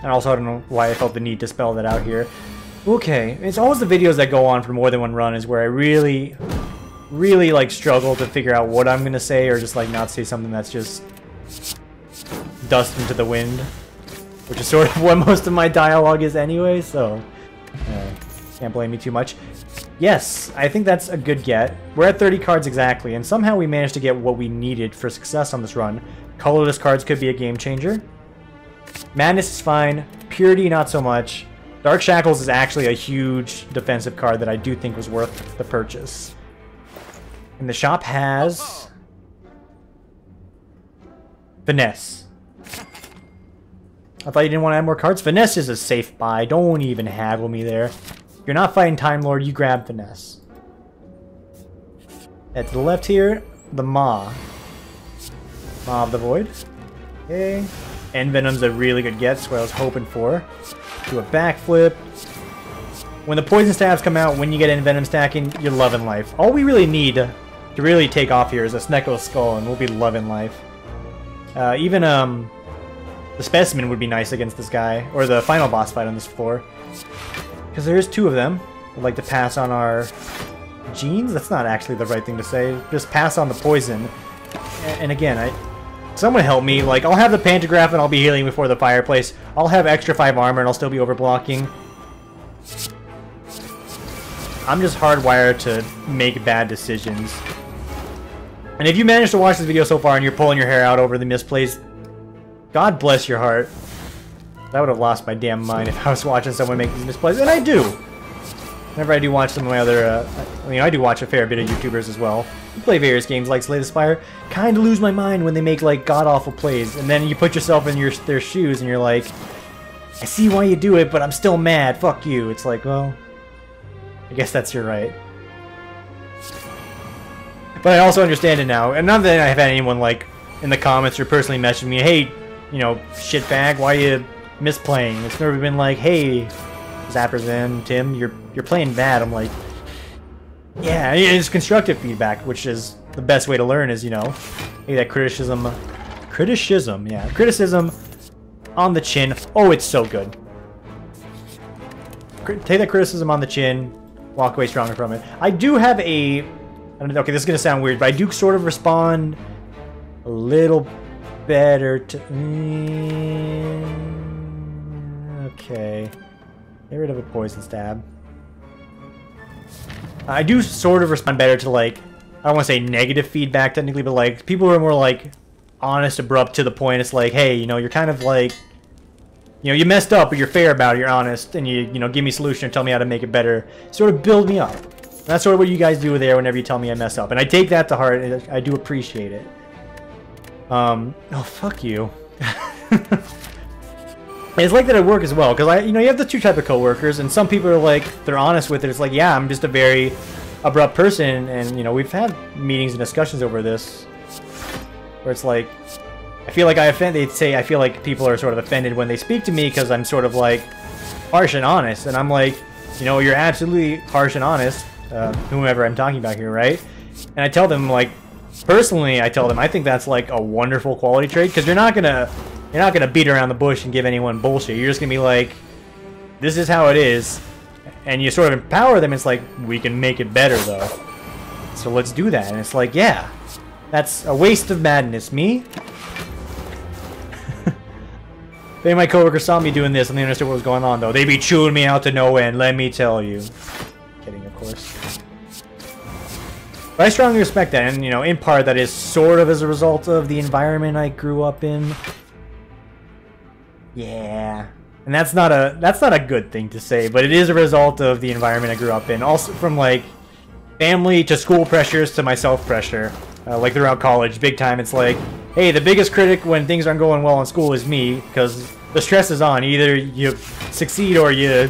And also, I don't know why I felt the need to spell that out here. Okay, it's always the videos that go on for more than one run is where I really, like, struggle to figure out what I'm going to say or just, like, not say something that's just dust into the wind. Which is sort of what most of my dialogue is anyway, so can't blame me too much. Yes, I think that's a good get. We're at 30 cards exactly, and somehow we managed to get what we needed for success on this run. Colorless cards could be a game changer. Madness is fine. Purity, not so much. Dark Shackles is actually a huge defensive card that I do think was worth the purchase. And the shop has Finesse. I thought you didn't want to add more cards. Finesse is a safe buy. Don't even haggle me there. If you're not fighting Time Lord, you grab Finesse. At the left here, the Maw. Maw of the Void. Okay. End Venom's a really good get. That's what I was hoping for. Do a backflip. When the Poison Stabs come out, when you get End Venom stacking, you're loving life. All we really need to really take off here is a Snecko Skull, and we'll be loving life. Even the Specimen would be nice against this guy, or the final boss fight on this floor. Because there is 2 of them. I'd like to pass on our genes? That's not actually the right thing to say. Just pass on the poison. And again, someone help me. Like, I'll have the Pantograph and I'll be healing before the fireplace. I'll have extra 5 armor and I'll still be overblocking. I'm just hardwired to make bad decisions. And if you managed to watch this video so far and you're pulling your hair out over the misplays, God bless your heart. I would have lost my damn mind if I was watching someone make these misplays, and I do! Whenever I do watch some of my other, I mean, I do watch a fair bit of YouTubers as well. who play various games like Slay the Spire, kind of lose my mind when they make, like, god-awful plays, and then you put yourself in their shoes and you're like, I see why you do it, but I'm still mad, fuck you. It's like, well, I guess that's your right. But I also understand it now, and not that I have had anyone, like, in the comments or personally messaging me, hey, you know, shitbag, why are you misplaying? It's never been like, hey, Zappers in, Tim, you're playing bad. I'm like, yeah, it's constructive feedback, which is the best way to learn is, you know, hey, that criticism on the chin. Oh, it's so good. Take that criticism on the chin, walk away stronger from it. I do have a, okay, this is gonna sound weird, but I do sort of respond a little better to, okay. Get rid of a poison stab. I do sort of respond better to, like, I don't want to say negative feedback technically, but like people who are more like honest, abrupt, to the point. It's like, hey, you know, you're kind of like, you know, you messed up, but you're fair about it, you're honest, and you know, give me a solution and tell me how to make it better. Sort of build me up. And that's sort of what you guys do there whenever you tell me I mess up, and I take that to heart, and I do appreciate it. Oh, fuck you. It's like that at work as well, because you know, you have the two type of coworkers, and some people are like, they're honest with it. It's like, yeah, I'm just a very abrupt person, and you know, we've had meetings and discussions over this, where it's like, I feel like I offend. They'd say I feel like people are sort of offended when they speak to me because I'm sort of like, harsh and honest. And I'm like, you know, you're absolutely harsh and honest, whomever I'm talking about here, right? And I tell them, like, personally, I tell them I think that's like a wonderful quality trait, because you're not gonna beat around the bush and give anyone bullshit. You're just gonna be like, this is how it is, and you sort of empower them. It's like, we can make it better though, so let's do that. And it's like, yeah, that's a waste of madness. Me? If any of my coworkers saw me doing this and they understood what was going on, though, they'd be chewing me out to no end, let me tell you. Kidding, of course. But I strongly respect that, and, you know, in part, that is sort of as a result of the environment I grew up in. Yeah. And that's not a good thing to say, but it is a result of the environment I grew up in. Also from, like, family to school pressures to my self-pressure. Like, throughout college, big time, it's like, hey, the biggest critic when things aren't going well in school is me, because the stress is on. Either you succeed or you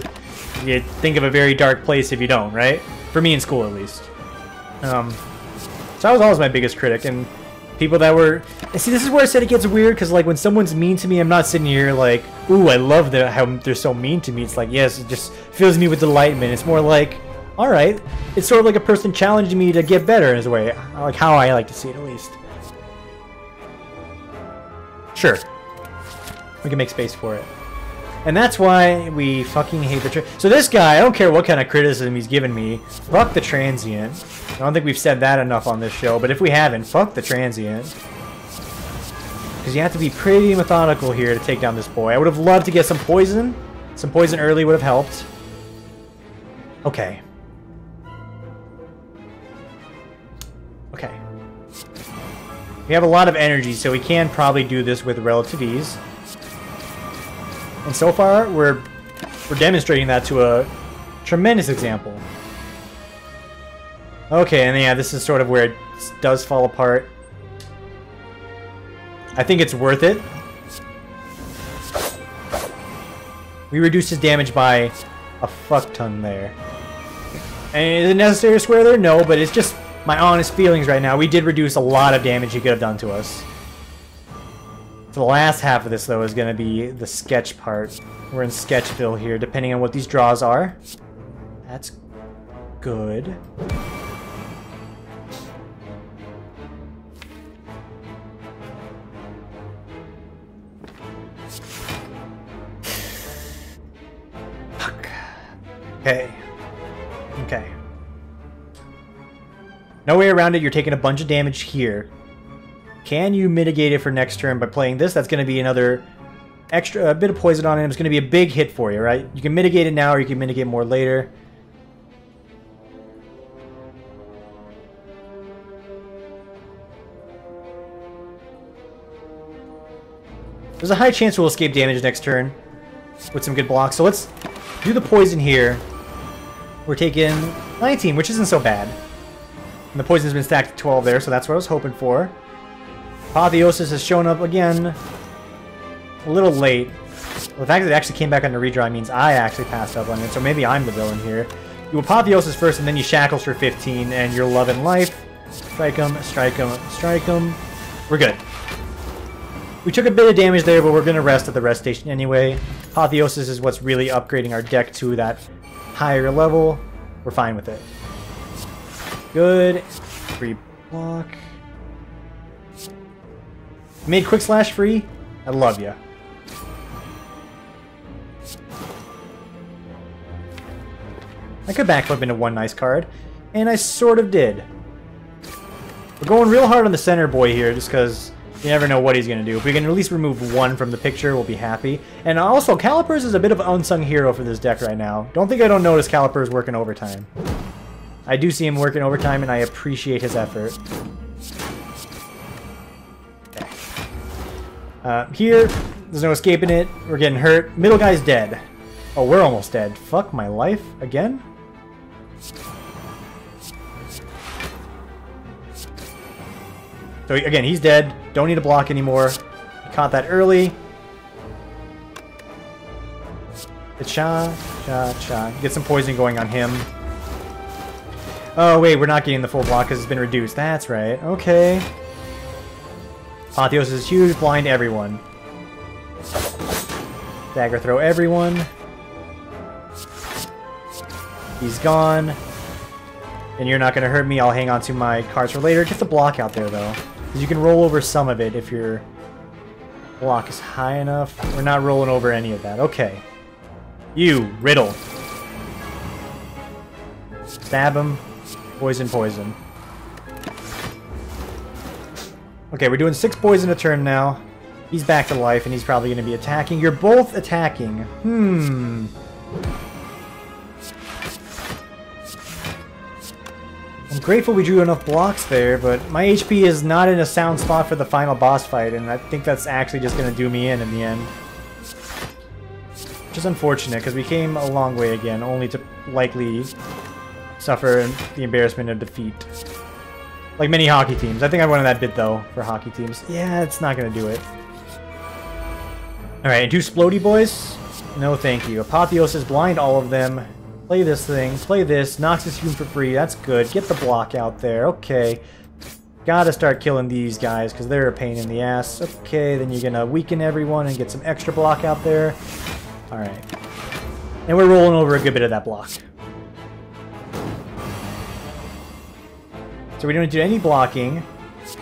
think of a very dark place if you don't, right? For me in school, at least. So I was always my biggest critic, and people that were... And see, this is where I said it gets weird, because, like, when someone's mean to me, I'm not sitting here like, ooh, I love how they're so mean to me. It's like, yes, it just fills me with delightment. It's more like, alright, it's sort of like a person challenging me to get better in a way. Like how I like to see it, at least. Sure. We can make space for it. And that's why we fucking hate the... So this guy, I don't care what kind of criticism he's given me, fuck the transient. I don't think we've said that enough on this show, but if we haven't, fuck the transient. Because you have to be pretty methodical here to take down this boy. I would have loved to get some poison. Some poison early would have helped. Okay. Okay. We have a lot of energy, so we can probably do this with relative ease. And so far, we're demonstrating that to a tremendous example. Okay, and yeah, this is sort of where it does fall apart. I think it's worth it. We reduced his damage by a fuck ton there. And is it necessary to swear there? No, but it's just my honest feelings right now. We did reduce a lot of damage he could have done to us. So the last half of this, though, is going to be the sketch part. We're in Sketchville here, depending on what these draws are. That's good. Fuck. Okay. Okay. No way around it. You're taking a bunch of damage here. Can you mitigate it for next turn by playing this? That's going to be another extra bit of poison on him. It's going to be a big hit for you, right? You can mitigate it now, or you can mitigate more later. There's a high chance we'll escape damage next turn with some good blocks. So let's do the poison here. We're taking 19, which isn't so bad. And the poison's been stacked at 12 there, so that's what I was hoping for. Apotheosis has shown up again a little late. Well, the fact that it actually came back on the redraw means I actually passed up on it, so maybe I'm the villain here. You Apotheosis first, and then you Shackles for 15, and you're loving life. Strike him, strike him, strike him. We're good. We took a bit of damage there, but we're going to rest at the rest station anyway. Apotheosis is what's really upgrading our deck to that higher level. We're fine with it. Good. Free block. Made Quick Slash free? I love ya. I could backflip into one nice card, and I sort of did. We're going real hard on the center boy here, just because you never know what he's going to do. If we can at least remove one from the picture, we'll be happy. And also, Calipers is a bit of an unsung hero for this deck right now. Don't think I don't notice Calipers working overtime. I do see him working overtime, and I appreciate his effort. Here, there's no escaping it. We're getting hurt. Middle guy's dead. Oh, we're almost dead. Fuck my life. Again? So, again, he's dead. Don't need to block anymore. Caught that early. Cha, cha, cha. Get some poison going on him. Oh, wait, we're not getting the full block because it's been reduced. That's right. Okay. Apotheosis is huge, blind everyone. Dagger throw everyone. He's gone. And you're not going to hurt me. I'll hang on to my cards for later. Get the block out there, though. Because you can roll over some of it if your block is high enough. We're not rolling over any of that. Okay. You, Riddle. Stab him. Poison, poison. Okay, we're doing 6 poison a turn now. He's back to life, and he's probably going to be attacking. You're both attacking. I'm grateful we drew enough blocks there, but my HP is not in a sound spot for the final boss fight, and I think that's actually just going to do me in the end. Which is unfortunate, because we came a long way again, only to likely suffer the embarrassment of defeat. Like many hockey teams. I think I won that bit, though, for hockey teams. Yeah, it's not going to do it. Alright, and 2 Splody boys? No thank you. Apotheosis, blind all of them. Play this thing, play this. Knocks this human for free, that's good. Get the block out there, okay. Gotta start killing these guys, because they're a pain in the ass. Okay, then you're gonna weaken everyone and get some extra block out there. Alright. And we're rolling over a good bit of that block. So we don't do any blocking.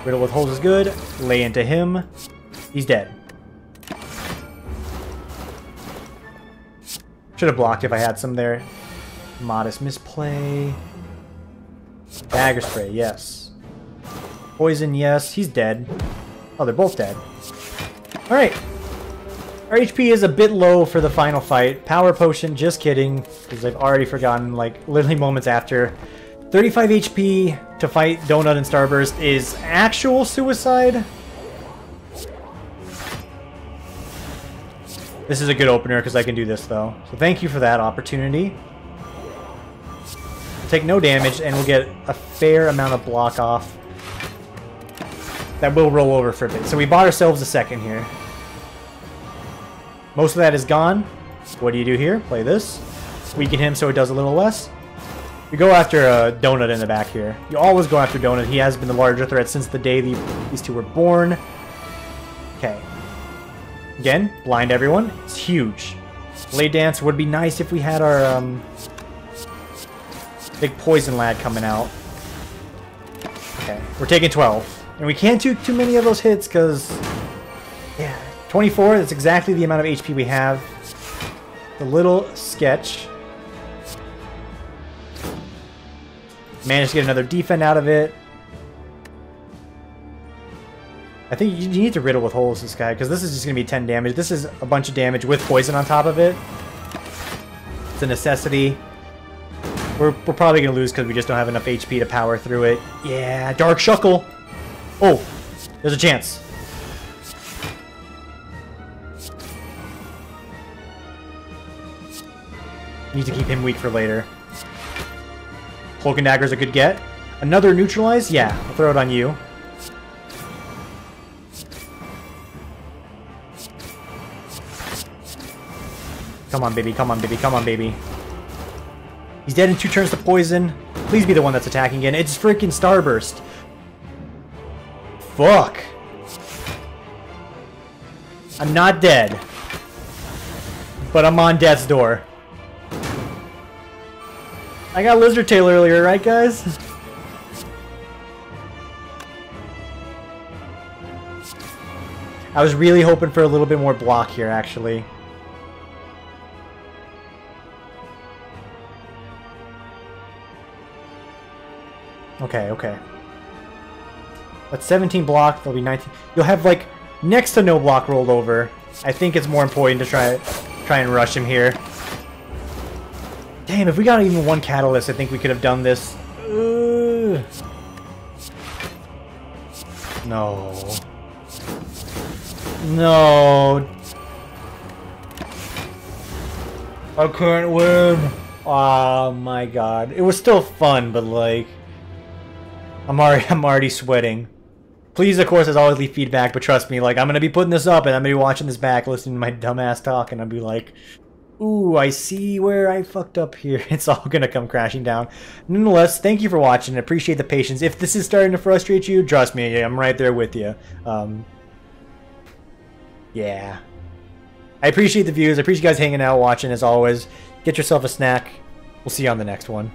Riddle with holes is good. Lay into him. He's dead. Should have blocked if I had some there. Modest misplay. Dagger spray, yes. Poison, yes. He's dead. Oh, they're both dead. Alright. Our HP is a bit low for the final fight. Power potion, just kidding. Because I've already forgotten, like, literally moments after. 35 HP to fight Donut and Starburst is actual suicide. This is a good opener because I can do this, though. So thank you for that opportunity. We'll take no damage, and we'll get a fair amount of block off. That will roll over for a bit. So we bought ourselves a second here. Most of that is gone. What do you do here? Play this. Weaken him so it does a little less. You go after Donut in the back here. You always go after Donut. He has been the larger threat since the day these two were born. Okay. Again, blind everyone. It's huge. Blade Dance would be nice if we had our big poison lad coming out. Okay, we're taking 12. And we can't do too many of those hits because, yeah, 24, that's exactly the amount of HP we have. The little sketch. Managed to get another defend out of it. I think you need to riddle with holes this guy, because this is just going to be 10 damage. This is a bunch of damage with poison on top of it. It's a necessity. We're probably going to lose because we just don't have enough HP to power through it. Yeah, Dark Shuckle. Oh, there's a chance. Need to keep him weak for later. Cloak and Dagger's a good get. Another neutralize? Yeah, I'll throw it on you. Come on, baby. Come on, baby. Come on, baby. He's dead in 2 turns to poison. Please be the one that's attacking again. It's freaking Starburst. Fuck. I'm not dead. But I'm on death's door. I got Lizard Tail earlier, right, guys? I was really hoping for a little bit more block here, actually. Okay, okay. That's 17 block, there'll be 19. You'll have, like, next to no block rolled over. I think it's more important to try and rush him here. Damn, if we got even 1 catalyst, I think we could have done this. No. No. I couldn't win. Oh my god. It was still fun, but like... I'm already sweating. Please, of course, as always, leave feedback, but trust me, like, I'm gonna be putting this up, and I'm gonna be watching this back, listening to my dumbass talk, and I'll be like... Ooh, I see where I fucked up here. It's all gonna come crashing down. Nonetheless, thank you for watching. I appreciate the patience. If this is starting to frustrate you, trust me, I'm right there with you. Yeah. I appreciate the views. I appreciate you guys hanging out, watching, as always. Get yourself a snack. We'll see you on the next one.